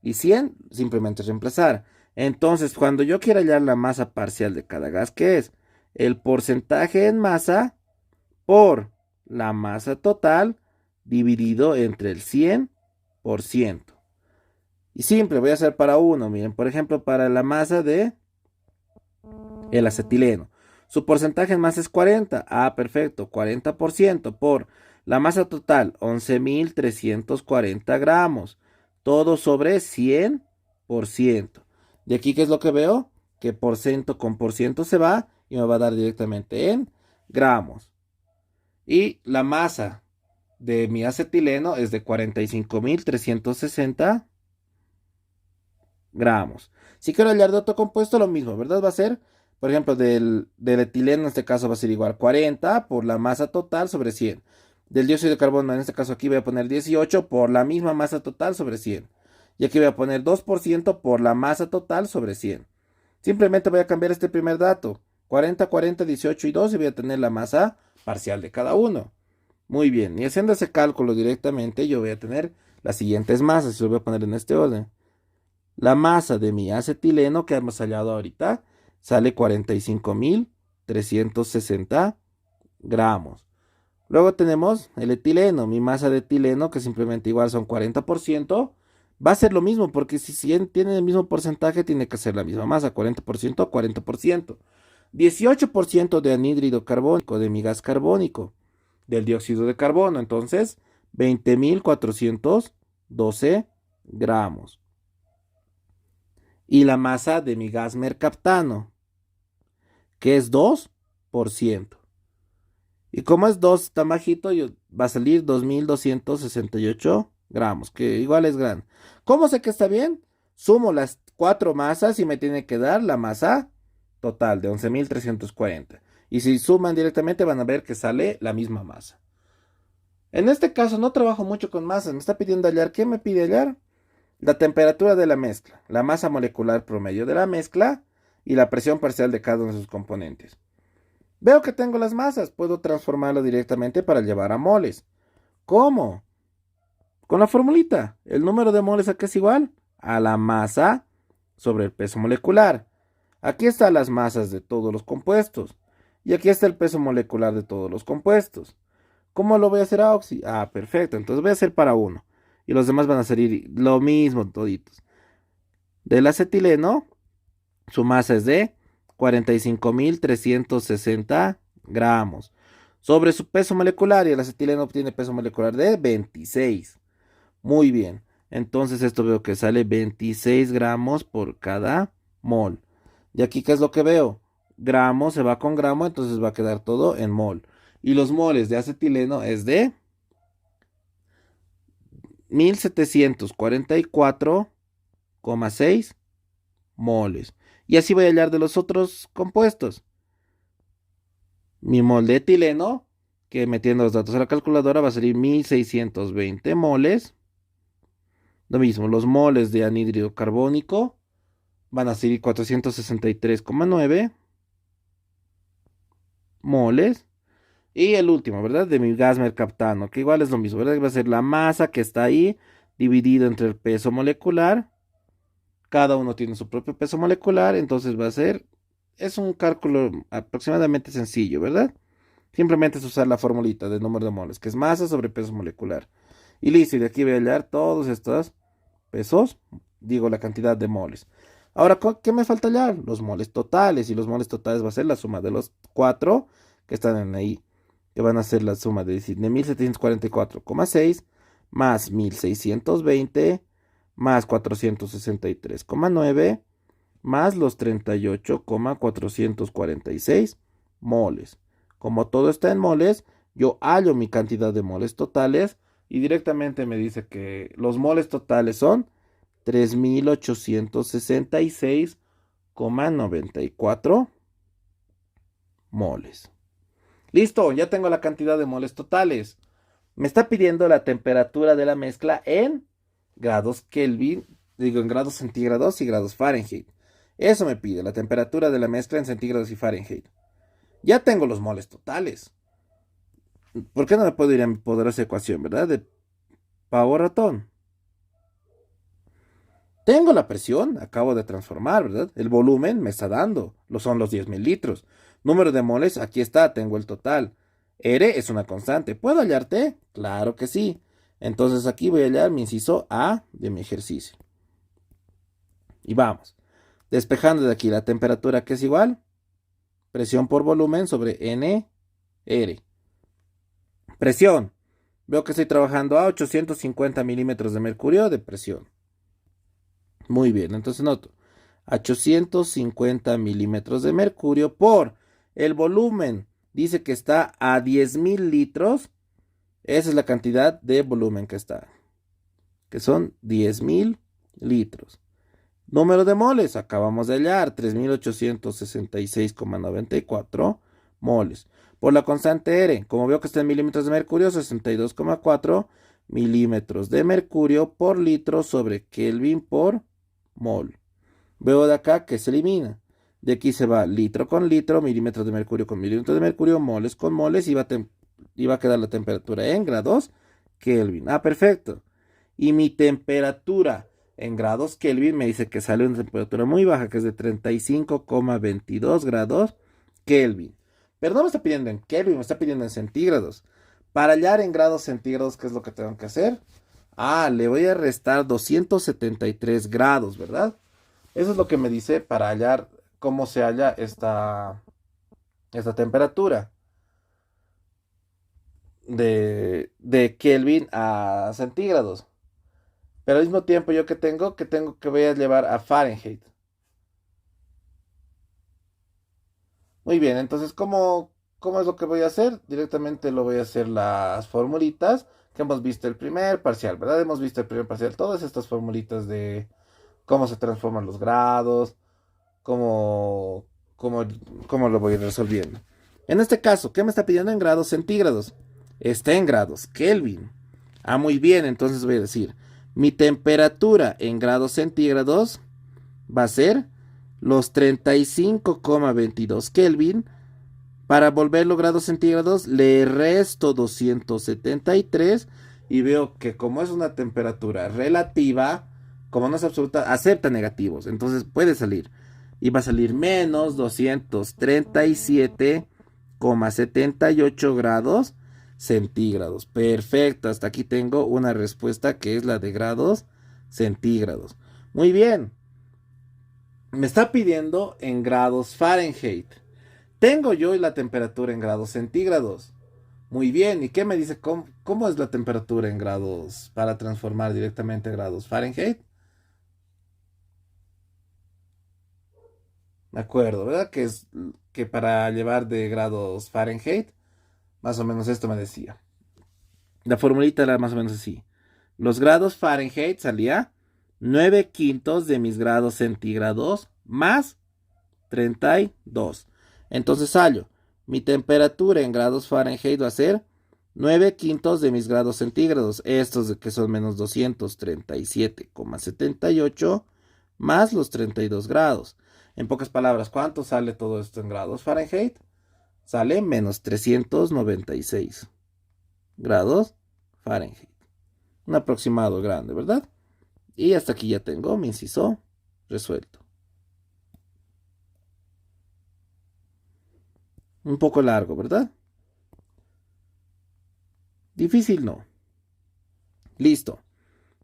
Y 100 simplemente es reemplazar. Entonces, cuando yo quiera hallar la masa parcial de cada gas, ¿qué es? El porcentaje en masa por la masa total dividido entre el 100%. Y simple, voy a hacer para uno. Miren, por ejemplo, para la masa de el acetileno. Su porcentaje en masa es 40. Ah, perfecto. 40% por la masa total, 11.340 gramos. Todo sobre 100%. De aquí, ¿qué es lo que veo? Que por ciento con por ciento se va y me va a dar directamente en gramos. Y la masa de mi acetileno es de 45.360 gramos. Si quiero hallar de otro compuesto, lo mismo, ¿verdad? Va a ser, por ejemplo, del etileno, en este caso va a ser igual 40 por la masa total sobre 100. del dióxido de carbono, en este caso aquí voy a poner 18 por la misma masa total sobre 100. Y aquí voy a poner 2% por la masa total sobre 100. Simplemente voy a cambiar este primer dato. 40, 40, 18 y 2 y voy a tener la masa parcial de cada uno. Muy bien, y haciendo ese cálculo directamente yo voy a tener las siguientes masas y lo voy a poner en este orden. La masa de mi acetileno que hemos hallado ahorita sale 45.360 gramos. Luego tenemos el etileno, mi masa de etileno que simplemente igual son 40%. Va a ser lo mismo porque si tiene el mismo porcentaje tiene que ser la misma masa, 40%, 40%. 18% de anhídrido carbónico de mi gas carbónico, del dióxido de carbono, entonces 20.412 gramos. Y la masa de mi gas mercaptano, que es 2%. Y como es 2 tan bajito, va a salir 2.268 gramos, que igual es grande. ¿Cómo sé que está bien? Sumo las 4 masas y me tiene que dar la masa total de 11.340. Y si suman directamente van a ver que sale la misma masa. En este caso no trabajo mucho con masas, me está pidiendo hallar. ¿Qué me pide hallar? La temperatura de la mezcla, la masa molecular promedio de la mezcla y la presión parcial de cada uno de sus componentes. Veo que tengo las masas, puedo transformarlo directamente para llevar a moles. ¿Cómo? Con la formulita, el número de moles aquí es igual a la masa sobre el peso molecular. Aquí están las masas de todos los compuestos y aquí está el peso molecular de todos los compuestos. ¿Cómo lo voy a hacer a oxi? Ah, perfecto, entonces voy a hacer para uno y los demás van a salir lo mismo toditos. Del acetileno, su masa es de 45.360 gramos. Sobre su peso molecular, y el acetileno tiene peso molecular de 26. Muy bien. Entonces esto veo que sale 26 gramos por cada mol. Y aquí, ¿qué es lo que veo? Gramo se va con gramo, entonces va a quedar todo en mol. Y los moles de acetileno es de 1744,6 moles. Y así voy a hallar de los otros compuestos. Mi mol de etileno, que metiendo los datos a la calculadora va a salir 1620 moles. Lo mismo, los moles de anhídrido carbónico van a salir 463,9 moles. Y el último, ¿verdad? De mi gas mercaptano, que igual es lo mismo, ¿verdad? Va a ser la masa que está ahí dividido entre el peso molecular. Cada uno tiene su propio peso molecular, entonces va a ser, es un cálculo aproximadamente sencillo, ¿verdad? Simplemente es usar la formulita del número de moles, que es masa sobre peso molecular. Y listo, y de aquí voy a hallar todos estos pesos, digo la cantidad de moles. Ahora, ¿qué me falta hallar? Los moles totales, y los moles totales va a ser la suma de los 4 que están ahí, que van a ser la suma de 1744,6 más 1620 más 463,9 más los 38,446 moles. Como todo está en moles, yo hallo mi cantidad de moles totales y directamente me dice que los moles totales son 3.866,94 moles. Listo, ya tengo la cantidad de moles totales. Me está pidiendo la temperatura de la mezcla en grados Kelvin, digo en grados centígrados y grados Fahrenheit. Eso me pide, la temperatura de la mezcla en centígrados y Fahrenheit. Ya tengo los moles totales. ¿Por qué no me puedo ir a mi poderosa ecuación, verdad? De pavo ratón. Tengo la presión, acabo de transformar, ¿verdad? El volumen me está dando, son los 10.000 litros. Número de moles, aquí está, tengo el total. R es una constante. ¿Puedo hallar T? Claro que sí. Entonces aquí voy a hallar mi inciso A de mi ejercicio. Y vamos. Despejando de aquí la temperatura que es igual. Presión por volumen sobre N, R. Presión. Veo que estoy trabajando a 850 milímetros de mercurio de presión. Muy bien, entonces noto. 850 milímetros de mercurio por el volumen. Dice que está a 10.000 litros. Esa es la cantidad de volumen que está. Que son 10.000 litros. Número de moles. Acabamos de hallar 3.866,94 moles. Por la constante R, como veo que está en milímetros de mercurio, 62,4 milímetros de mercurio por litro sobre Kelvin por mol. Veo de acá que se elimina. De aquí se va litro con litro, milímetros de mercurio con milímetros de mercurio, moles con moles, y va a quedar la temperatura en grados Kelvin. Ah, perfecto. Y mi temperatura en grados Kelvin me dice que sale una temperatura muy baja, que es de 35,22 grados Kelvin. Pero no me está pidiendo en Kelvin, me está pidiendo en centígrados. Para hallar en grados centígrados, ¿qué es lo que tengo que hacer? Ah, le voy a restar 273 grados, ¿verdad? Eso es lo que me dice para hallar cómo se halla esta temperatura de Kelvin a centígrados. Pero al mismo tiempo, ¿yo qué tengo? Que voy a llevar a Fahrenheit. Muy bien, entonces, ¿cómo es lo que voy a hacer? Directamente lo voy a hacer las formulitas que hemos visto el primer parcial, ¿verdad? Hemos visto el primer parcial, todas estas formulitas de cómo se transforman los grados, cómo, cómo, cómo lo voy resolviendo. En este caso, ¿qué me está pidiendo en grados centígrados? Está en grados Kelvin. Ah, muy bien, entonces voy a decir, mi temperatura en grados centígrados va a ser los 35,22 Kelvin. Para volverlo grados centígrados, le resto 273 y veo que como es una temperatura relativa, como no es absoluta, acepta negativos. Entonces puede salir. Y va a salir menos 237,78 grados centígrados. Perfecto, hasta aquí tengo una respuesta que es la de grados centígrados. Muy bien. Me está pidiendo en grados Fahrenheit. Tengo yo la temperatura en grados centígrados. Muy bien, ¿y qué me dice? ¿Cómo es la temperatura en grados para transformar directamente a grados Fahrenheit? De acuerdo, ¿verdad? Que para llevar de grados Fahrenheit, más o menos esto me decía. La formulita era más o menos así. Los grados Fahrenheit salía 9 quintos de mis grados centígrados más 32. Entonces hallo, mi temperatura en grados Fahrenheit va a ser 9 quintos de mis grados centígrados. Estos de que son menos 237,78 más los 32 grados. En pocas palabras, ¿cuánto sale todo esto en grados Fahrenheit? Sale menos 396 grados Fahrenheit. Un aproximado grande, ¿verdad? Y hasta aquí ya tengo mi inciso resuelto. Un poco largo, ¿verdad? Difícil no. Listo.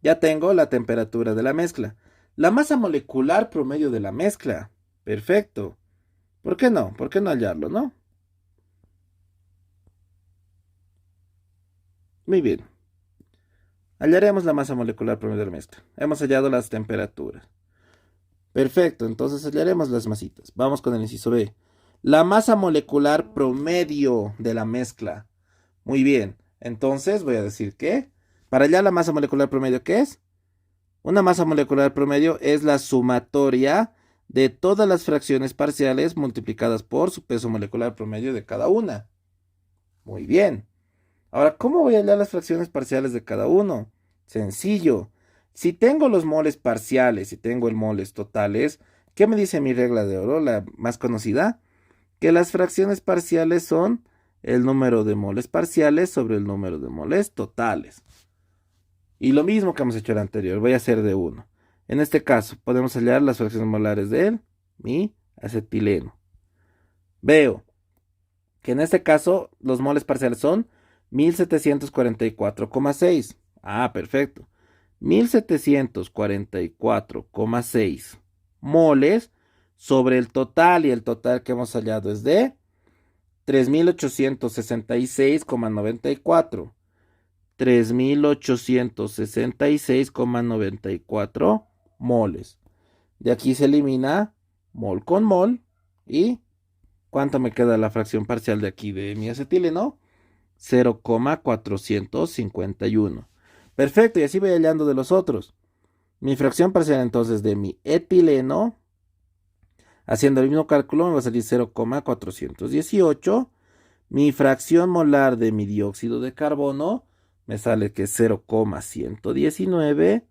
Ya tengo la temperatura de la mezcla. La masa molecular promedio de la mezcla. Perfecto. ¿Por qué no? ¿Por qué no hallarlo, no? Muy bien. Hallaremos la masa molecular promedio de la mezcla. Hemos hallado las temperaturas. Perfecto, entonces hallaremos las masitas. Vamos con el inciso B. La masa molecular promedio de la mezcla. Muy bien, entonces voy a decir que para hallar la masa molecular promedio, ¿qué es? Una masa molecular promedio es la sumatoria de todas las fracciones parciales multiplicadas por su peso molecular promedio de cada una. Muy bien. Ahora, ¿cómo voy a hallar las fracciones parciales de cada uno? Sencillo. Si tengo los moles parciales y tengo el moles totales, ¿qué me dice mi regla de oro, la más conocida? Que las fracciones parciales son el número de moles parciales sobre el número de moles totales. Y lo mismo que hemos hecho el anterior, voy a hacer de 1. En este caso, podemos hallar las fracciones molares de mi acetileno. Veo que en este caso los moles parciales son 1744,6. Ah, perfecto. 1744,6 moles sobre el total, y el total que hemos hallado es de 3866,94. 3866,94 moles. De aquí se elimina mol con mol. ¿Y cuánto me queda la fracción parcial de aquí de mi acetileno? 0,451. Perfecto, y así voy hallando de los otros. Mi fracción parcial entonces de mi etileno Haciendo el mismo cálculo me va a salir 0,418. Mi fracción molar de mi dióxido de carbono me sale que es 0,119.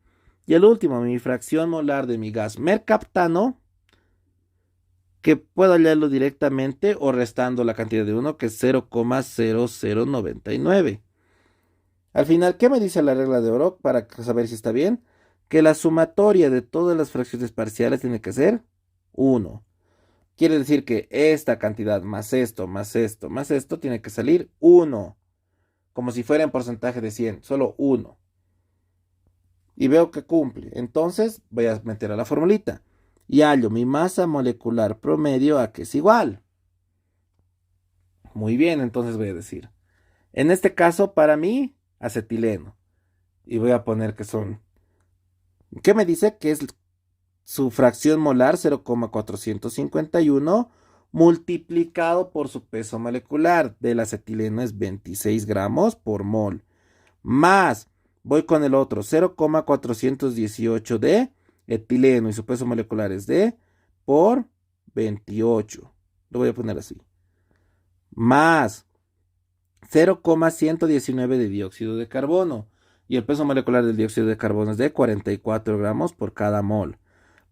Y el último, mi fracción molar de mi gas mercaptano, que puedo hallarlo directamente o restando la cantidad de uno, que es 0,0099. Al final, ¿qué me dice la regla de oro para saber si está bien? Que la sumatoria de todas las fracciones parciales tiene que ser 1. Quiere decir que esta cantidad más esto, más esto, más esto, tiene que salir 1. Como si fuera en porcentaje de 100, solo 1. Y veo que cumple. Entonces voy a meter a la formulita. Y hallo mi masa molecular promedio a que es igual. Muy bien, entonces voy a decir. En este caso, para mí, acetileno. Y voy a poner que son... ¿Qué me dice? Que es su fracción molar 0,451 multiplicado por su peso molecular del acetileno es 26 gramos por mol. Más, voy con el otro, 0,418 de etileno y su peso molecular es de por 28. Lo voy a poner así. Más 0,119 de dióxido de carbono. Y el peso molecular del dióxido de carbono es de 44 gramos por cada mol.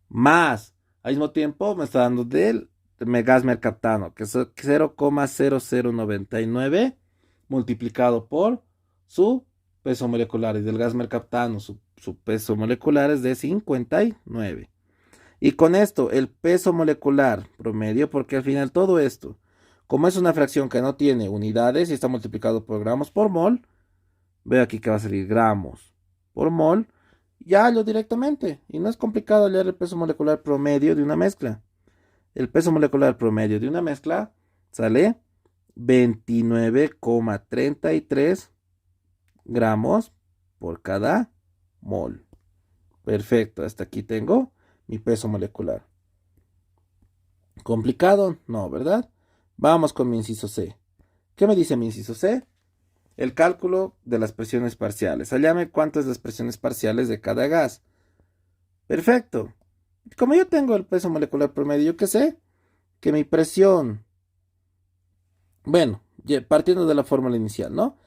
Más, al mismo tiempo me está dando del gas mercaptano, que es 0,0099 multiplicado por su peso molecular. Y del gas mercaptano, su peso molecular es de 59. Y con esto, el peso molecular promedio, porque al final todo esto, como es una fracción que no tiene unidades y está multiplicado por gramos por mol, veo aquí que va a salir gramos por mol. Ya hallo directamente. Y no es complicado hallar el peso molecular promedio de una mezcla. El peso molecular promedio de una mezcla sale 29,33 gramos por cada mol. Perfecto, hasta aquí tengo mi peso molecular. ¿Complicado? No, ¿verdad? Vamos con mi inciso C. ¿Qué me dice mi inciso C? El cálculo de las presiones parciales. Hállame cuántas las presiones parciales de cada gas. Perfecto. Como yo tengo el peso molecular promedio, yo qué sé, que mi presión, bueno, partiendo de la fórmula inicial, ¿no?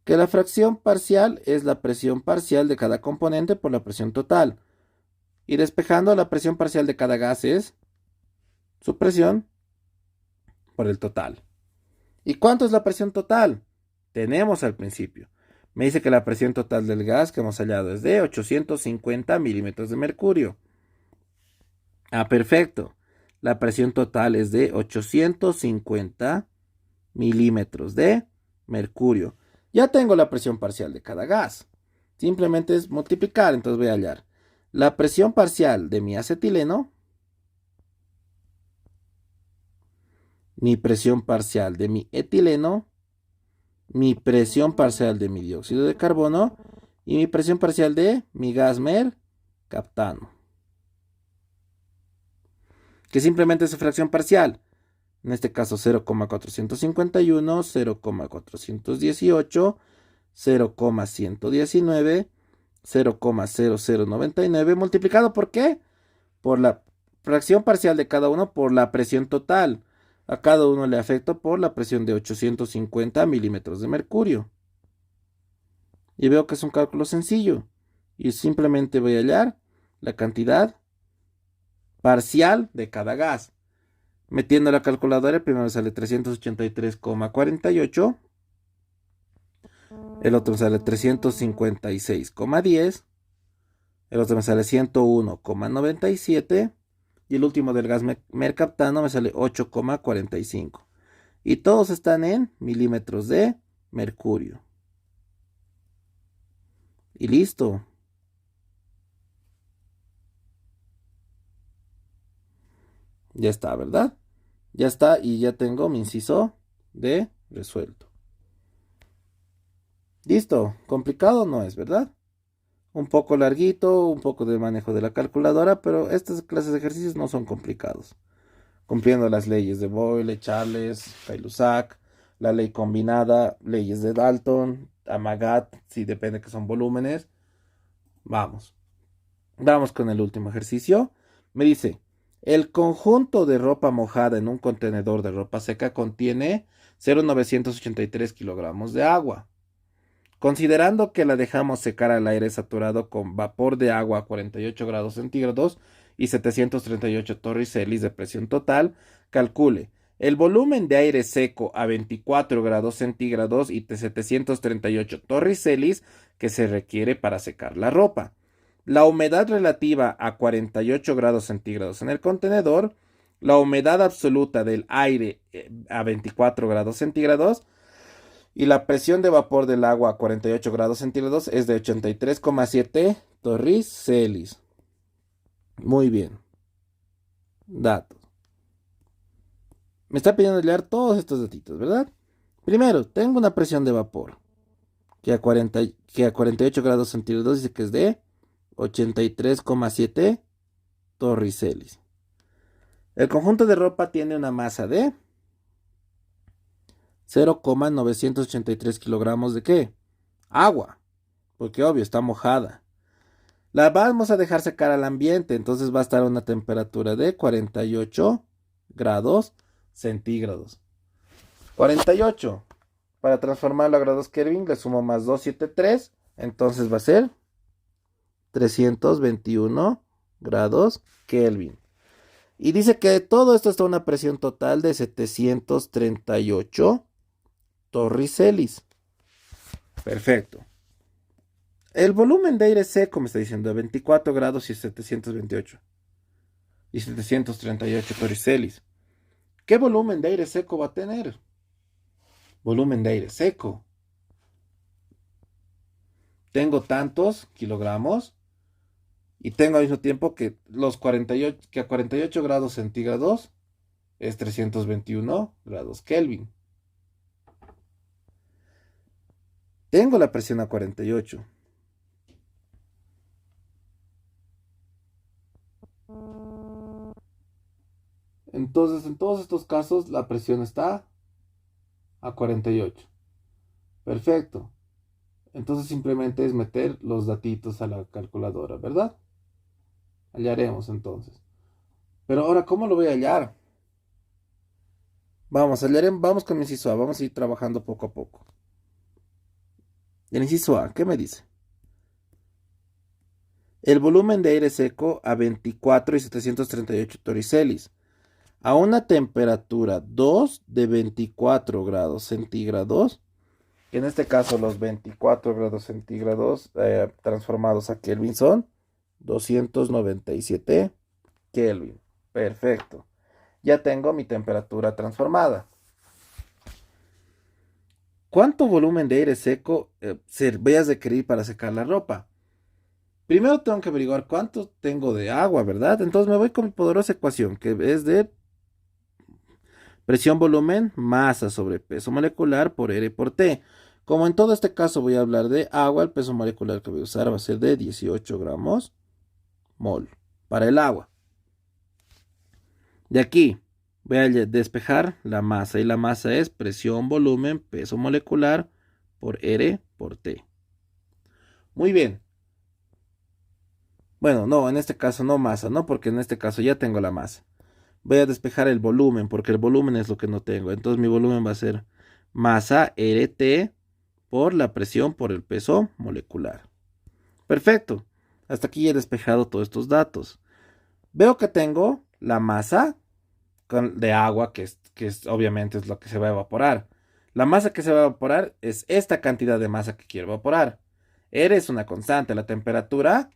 Que la fracción parcial es la presión parcial de cada componente por la presión total. Y despejando, la presión parcial de cada gas es su presión por el total. ¿Y cuánto es la presión total? Tenemos al principio. Me dice que la presión total del gas que hemos hallado es de 850 milímetros de mercurio. Ah, perfecto. La presión total es de 850 milímetros de mercurio. Ya tengo la presión parcial de cada gas. Simplemente es multiplicar, entonces voy a hallar la presión parcial de mi acetileno, mi presión parcial de mi etileno, mi presión parcial de mi dióxido de carbono y mi presión parcial de mi gas mercaptano, que simplemente es su fracción parcial. En este caso 0,451, 0,418, 0,119, 0,0099 multiplicado ¿por qué? Por la fracción parcial de cada uno por la presión total. A cada uno le afecta por la presión de 850 milímetros de mercurio. Y veo que es un cálculo sencillo. Y simplemente voy a hallar la cantidad parcial de cada gas. Metiendo la calculadora, primero me sale 383,48. El otro me sale 356,10. El otro me sale 101,97. Y el último del gas mercaptano me sale 8,45. Y todos están en milímetros de mercurio. Y listo. Ya está, ¿verdad? Ya está y ya tengo mi inciso D resuelto. Listo. Complicado no es, ¿verdad? Un poco larguito, un poco de manejo de la calculadora, pero estas clases de ejercicios no son complicados. Cumpliendo las leyes de Boyle, Charles, Fay-Lussac, la ley combinada, leyes de Dalton, Amagat, si depende que son volúmenes. Vamos. Vamos con el último ejercicio. Me dice, El conjunto de ropa mojada en un contenedor de ropa seca contiene 0,983 kilogramos de agua. Considerando que la dejamos secar al aire saturado con vapor de agua a 48 grados centígrados y 738 torricellis de presión total, calcule el volumen de aire seco a 24 grados centígrados y de 738 torricellis que se requiere para secar la ropa. La humedad relativa a 48 grados centígrados en el contenedor, la humedad absoluta del aire a 24 grados centígrados y la presión de vapor del agua a 48 grados centígrados es de 83,7 torricellis. Muy bien. Datos. Me está pidiendo leer todos estos datitos, ¿verdad? Primero, tengo una presión de vapor que a 48 grados centígrados dice que es de 83,7 torricellis. El conjunto de ropa tiene una masa de 0,983 kilogramos de ¿qué? Agua, porque obvio, está mojada. La vamos a dejar secar al ambiente, entonces va a estar a una temperatura de 48 grados centígrados. 48. Para transformarlo a grados Kelvin le sumo más 273, entonces va a ser 321 grados Kelvin. Y dice que todo esto está a una presión total de 738 torricellis. Perfecto. El volumen de aire seco me está diciendo de 24 grados y 728. Y 738 torricellis. ¿Qué volumen de aire seco va a tener? Volumen de aire seco. Tengo tantos kilogramos y tengo al mismo tiempo que a 48 grados centígrados es 321 grados Kelvin. Tengo la presión a 48. Entonces, en todos estos casos, la presión está a 48. Perfecto. Entonces, simplemente es meter los datitos a la calculadora, ¿verdad? Hallaremos entonces. Pero ahora, ¿cómo lo voy a hallar? Vamos con el inciso A. Vamos a ir trabajando poco a poco. El inciso A, ¿qué me dice? El volumen de aire seco a 24 y 738 torricellis. A una temperatura 2 de 24 grados centígrados, en este caso los 24 grados centígrados transformados a Kelvin son 297 Kelvin. Perfecto. Ya tengo mi temperatura transformada. ¿Cuánto volumen de aire seco voy a requerir para secar la ropa? Primero tengo que averiguar cuánto tengo de agua, ¿verdad? Entonces me voy con mi poderosa ecuación, que es de presión, volumen, masa sobre peso molecular por R por T. Como en todo este caso voy a hablar de agua, el peso molecular que voy a usar va a ser de 18 gramos mol para el agua. De aquí voy a despejar la masa y la masa es presión, volumen, peso molecular por R por T. Muy bien. Bueno, no, en este caso no masa, ¿no? Porque en este caso ya tengo la masa. Voy a despejar el volumen, porque el volumen es lo que no tengo. Entonces mi volumen va a ser masa RT por la presión por el peso molecular. Perfecto. Hasta aquí he despejado todos estos datos. Veo que tengo la masa de agua, que obviamente es lo que se va a evaporar. La masa que se va a evaporar es esta cantidad de masa que quiero evaporar. R es una constante, la temperatura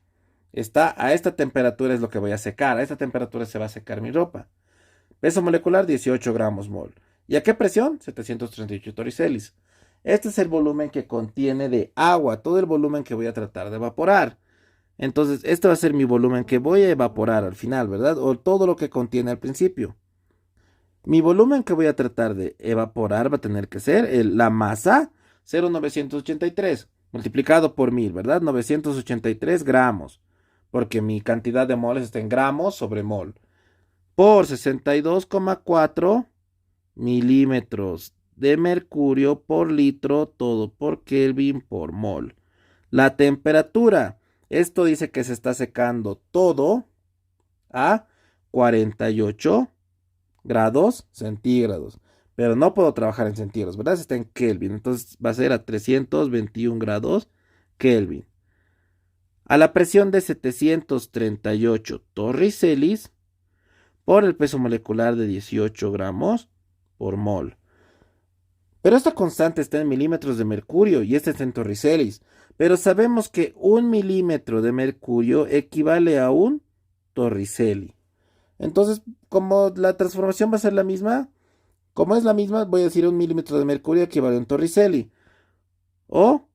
está a esta temperatura es lo que voy a secar. A esta temperatura se va a secar mi ropa. Peso molecular 18 gramos mol. ¿Y a qué presión? 738 torricellis. Este es el volumen que contiene de agua, todo el volumen que voy a tratar de evaporar. Entonces, este va a ser mi volumen que voy a evaporar al final, ¿verdad? O todo lo que contiene al principio. Mi volumen que voy a tratar de evaporar va a tener que ser la masa 0,983 multiplicado por 1000, ¿verdad? 983 gramos, porque mi cantidad de moles está en gramos sobre mol, por 62,4 milímetros de mercurio por litro, todo por Kelvin por mol. La temperatura, esto dice que se está secando todo a 48 grados centígrados. Pero no puedo trabajar en centígrados, ¿verdad? Está en Kelvin. Entonces va a ser a 321 grados Kelvin. A la presión de 738 torricelis por el peso molecular de 18 gramos por mol. Pero esta constante está en milímetros de mercurio y este está en torricelis. Pero sabemos que 1 milímetro de mercurio equivale a un torriceli. Entonces, como la transformación va a ser la misma, como es la misma, voy a decir 1 milímetro de mercurio equivale a un torriceli. O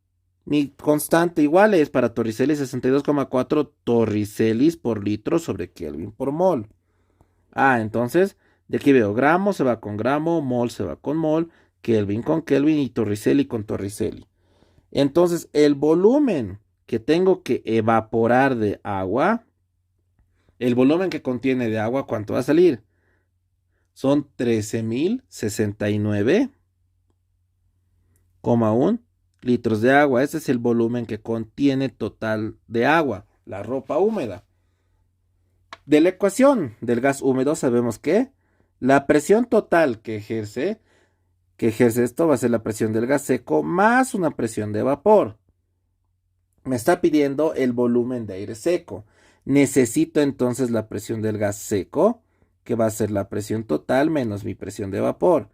mi constante igual es para torriceli 62,4 torricelis por litro sobre Kelvin por mol. Entonces, de aquí veo gramo se va con gramo, mol se va con mol, Kelvin con Kelvin y torriceli con torriceli. Entonces, el volumen que tengo que evaporar de agua, el volumen que contiene de agua, ¿cuánto va a salir? Son 13.069,1 litros de agua. Ese es el volumen que contiene total de agua, la ropa húmeda. De la ecuación del gas húmedo sabemos que la presión total que ejerce esto va a ser la presión del gas seco más una presión de vapor. Me está pidiendo el volumen de aire seco. Necesito entonces la presión del gas seco, que va a ser la presión total menos mi presión de vapor.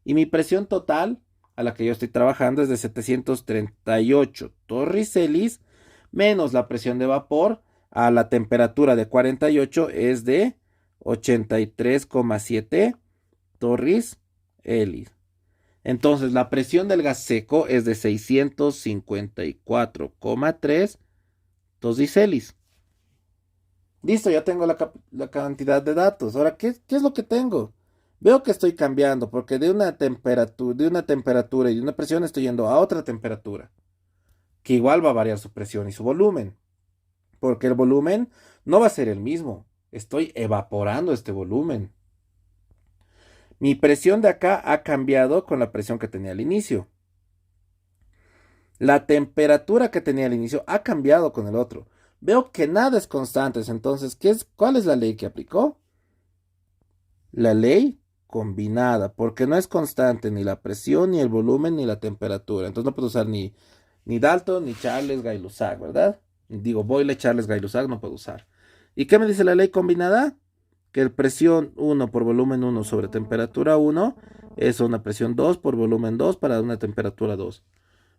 Y mi presión total, a la que yo estoy trabajando, es de 738 torricelis, menos la presión de vapor, a la temperatura de 48, es de 83,7 torricelis. Entonces, la presión del gas seco es de 654,3 torricelis. Listo, ya tengo la cantidad de datos. Ahora, ¿qué es lo que tengo? Veo que estoy cambiando porque de una temperatura y de una presión estoy yendo a otra temperatura, que igual va a variar su presión y su volumen, porque el volumen no va a ser el mismo. Estoy evaporando este volumen. Mi presión de acá ha cambiado con la presión que tenía al inicio. La temperatura que tenía al inicio ha cambiado con el otro. Veo que nada es constante, entonces, ¿cuál es la ley que aplicó? La ley combinada, porque no es constante ni la presión, ni el volumen, ni la temperatura. Entonces no puedo usar ni Dalton, ni Charles, Gay-Lussac, ¿verdad? Digo, Boyle, Charles, Gay-Lussac no puedo usar. ¿Y qué me dice la ley combinada? Que el presión 1 por volumen 1 sobre temperatura 1 es una presión 2 por volumen 2 para una temperatura 2.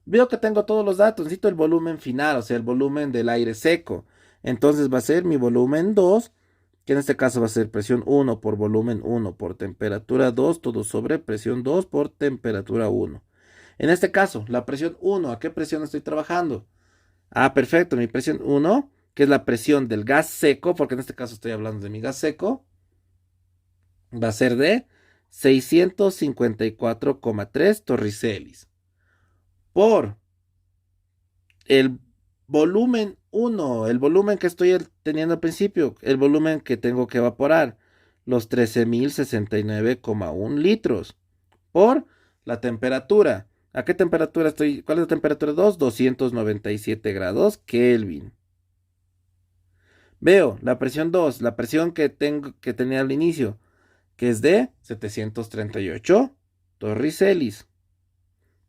Veo que tengo todos los datos, necesito el volumen final, o sea, el volumen del aire seco. Entonces va a ser mi volumen 2, que en este caso va a ser presión 1 por volumen 1 por temperatura 2, todo sobre presión 2 por temperatura 1. En este caso, la presión 1, ¿a qué presión estoy trabajando? Perfecto, mi presión 1, que es la presión del gas seco, porque en este caso estoy hablando de mi gas seco, va a ser de 654,3 torricelis por el volumen 1, el volumen que estoy teniendo al principio, el volumen que tengo que evaporar, los 13.069,1 litros, por la temperatura. ¿A qué temperatura estoy? ¿Cuál es la temperatura 2? 297 grados Kelvin. Veo la presión 2, la presión que tenía al inicio, que es de 738 torricelis,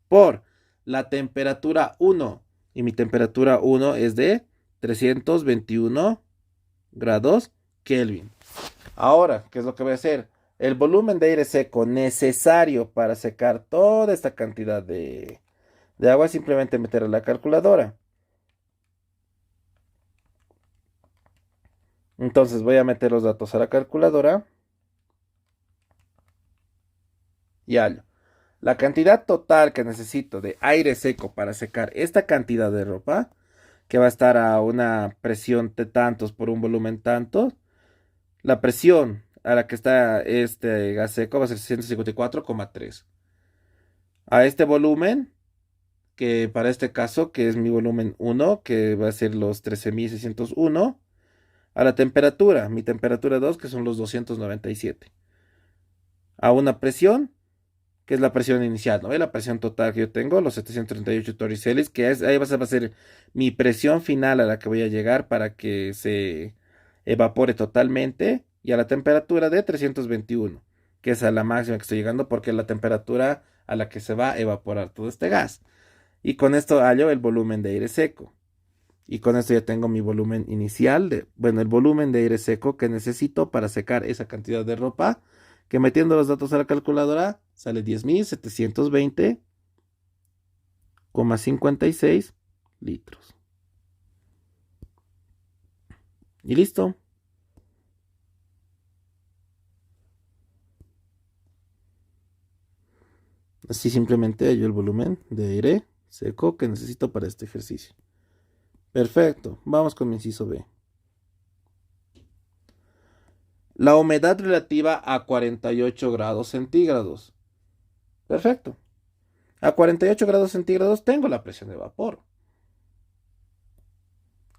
por la temperatura 1, y mi temperatura 1 es de 321 grados Kelvin. Ahora, ¿qué es lo que voy a hacer? El volumen de aire seco necesario para secar toda esta cantidad de agua es simplemente meter a la calculadora. Entonces voy a meter los datos a la calculadora. Y la cantidad total que necesito de aire seco para secar esta cantidad de ropa, que va a estar a una presión de tantos por un volumen tanto, la presión a la que está este gas seco va a ser 154,3. A este volumen, que para este caso, que es mi volumen 1, que va a ser los 13.601, a la temperatura, mi temperatura 2, que son los 297. A una presión, que es la presión inicial, ¿no? La presión total que yo tengo, los 738 torricelis, que ahí va a ser mi presión final a la que voy a llegar para que se evapore totalmente y a la temperatura de 321, que es a la máxima que estoy llegando porque es la temperatura a la que se va a evaporar todo este gas. Y con esto hallo el volumen de aire seco. Y con esto ya tengo mi volumen inicial, el volumen de aire seco que necesito para secar esa cantidad de ropa, que metiendo los datos a la calculadora sale 10.720,56 litros. Y listo. Así simplemente hallo el volumen de aire seco que necesito para este ejercicio. Perfecto, vamos con mi inciso B. La humedad relativa a 48 grados centígrados. Perfecto. A 48 grados centígrados tengo la presión de vapor.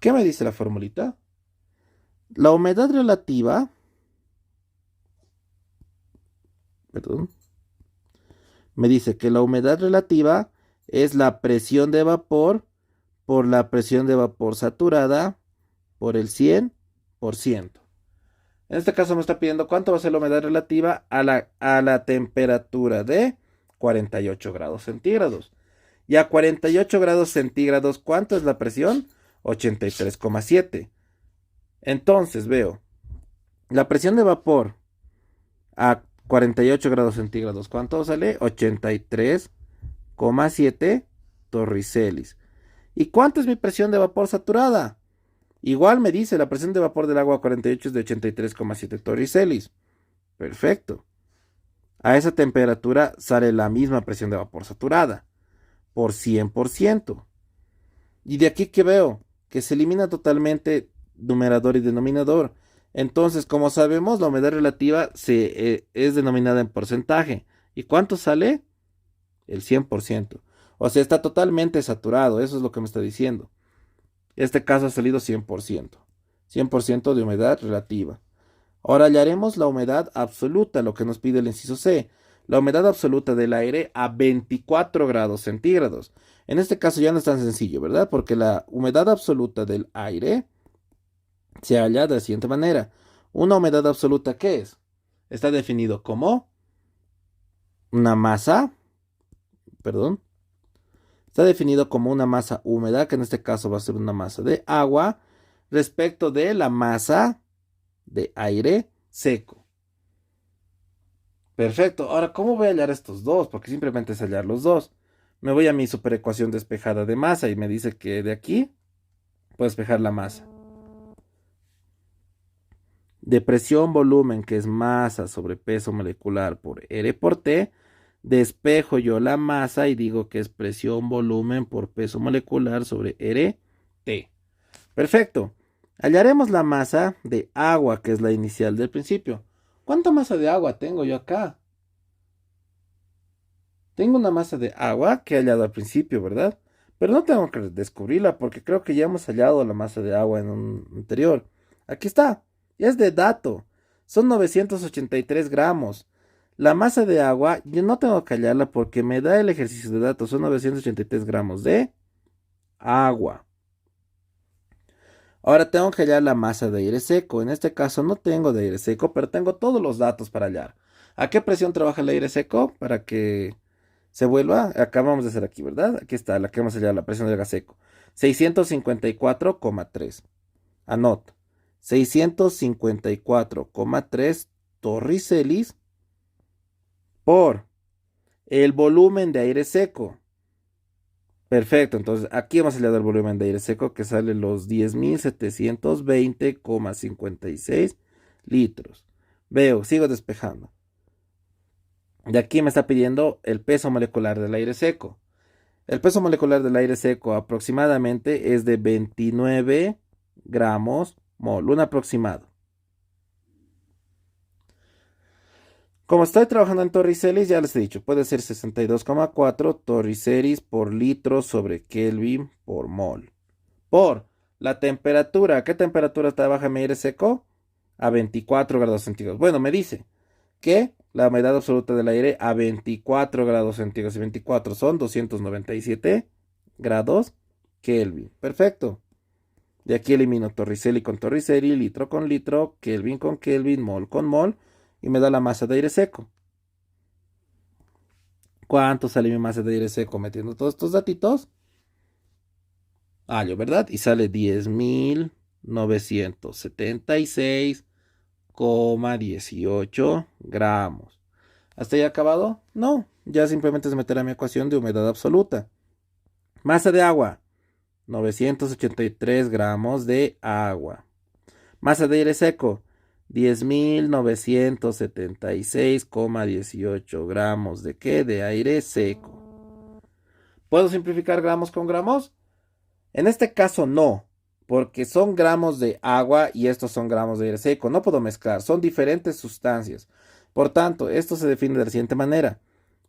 ¿Qué me dice la formulita? La humedad relativa, me dice que la humedad relativa es la presión de vapor por la presión de vapor saturada por el 100%. En este caso me está pidiendo cuánto va a ser la humedad relativa a la temperatura de 48 grados centígrados. Y a 48 grados centígrados, ¿cuánto es la presión? 83,7. Entonces veo, la presión de vapor a 48 grados centígrados, ¿cuánto sale? 83,7 torricelis. ¿Y cuánto es mi presión de vapor saturada? Igual me dice, la presión de vapor del agua a 48 es de 83,7 torricelis. Perfecto. A esa temperatura sale la misma presión de vapor saturada, por 100%. Y de aquí que veo, que se elimina totalmente numerador y denominador. Entonces, como sabemos, la humedad relativa es denominada en porcentaje. ¿Y cuánto sale? El 100%. O sea, está totalmente saturado, eso es lo que me está diciendo. Este caso ha salido 100%. 100% de humedad relativa. Ahora hallaremos la humedad absoluta, lo que nos pide el inciso C. La humedad absoluta del aire a 24 grados centígrados. En este caso ya no es tan sencillo, ¿verdad? Porque la humedad absoluta del aire se halla de la siguiente manera. Una humedad absoluta, ¿qué es? Está definido como una masa, está definido como una masa húmeda, que en este caso va a ser una masa de agua, respecto de la masa de aire seco. Perfecto. Ahora, ¿cómo voy a hallar estos dos? Porque simplemente es hallar los dos. Me voy a mi superecuación despejada de masa y me dice que de aquí puedo despejar la masa. De presión volumen, que es masa sobre peso molecular por R por T, despejo yo la masa y digo que es presión volumen por peso molecular sobre RT. Perfecto. Hallaremos la masa de agua, que es la inicial del principio. ¿Cuánta masa de agua tengo yo acá? Tengo una masa de agua que he hallado al principio, ¿verdad? Pero no tengo que descubrirla porque creo que ya hemos hallado la masa de agua en un anterior. Aquí está. Ya es de dato. Son 983 gramos. La masa de agua, yo no tengo que hallarla porque me da el ejercicio de datos. Son 983 gramos de agua. Ahora tengo que hallar la masa de aire seco. En este caso no tengo de aire seco, pero tengo todos los datos para hallar. ¿A qué presión trabaja el aire seco? Para que se vuelva. Acabamos de hacer aquí, ¿verdad? Aquí está, la que vamos a hallar, la presión del gas seco. 654,3. Anota. 654,3 torricelis por el volumen de aire seco. Perfecto, entonces aquí hemos hallado el volumen de aire seco que sale los 10.720,56 litros. Veo, sigo despejando. De aquí me está pidiendo el peso molecular del aire seco. El peso molecular del aire seco aproximadamente es de 29 gramos mol, un aproximado. Como estoy trabajando en torricelis, ya les he dicho, puede ser 62,4 torricelis por litro sobre Kelvin por mol. Por la temperatura, ¿qué temperatura trabaja mi aire seco? A 24 grados centígrados. Bueno, me dice que la humedad absoluta del aire a 24 grados centígrados y 24 son 297 grados Kelvin. Perfecto. De aquí elimino Torricelli con Torricelli, litro con litro, Kelvin con Kelvin, mol con mol, y me da la masa de aire seco. ¿Cuánto sale mi masa de aire seco metiendo todos estos datitos? Yo, ¿verdad? Y sale 10.976,18 gramos. ¿Hasta ahí acabado? No, ya simplemente es meter a mi ecuación de humedad absoluta. Masa de agua, 983 gramos de agua. Masa de aire seco, 10.976,18 gramos de qué? De aire seco. ¿Puedo simplificar gramos con gramos? En este caso no, porque son gramos de agua y estos son gramos de aire seco. No puedo mezclar, son diferentes sustancias. Por tanto, esto se define de la siguiente manera.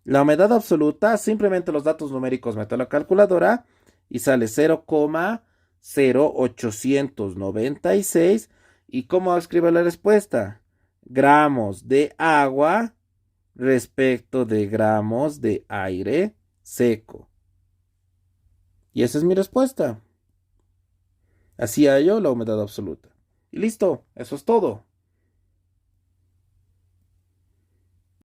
La humedad absoluta, simplemente los datos numéricos meto a la calculadora y sale 0,0896. ¿Y cómo escribo la respuesta? Gramos de agua respecto de gramos de aire seco. Y esa es mi respuesta. Así hallo la humedad absoluta. Y listo, eso es todo.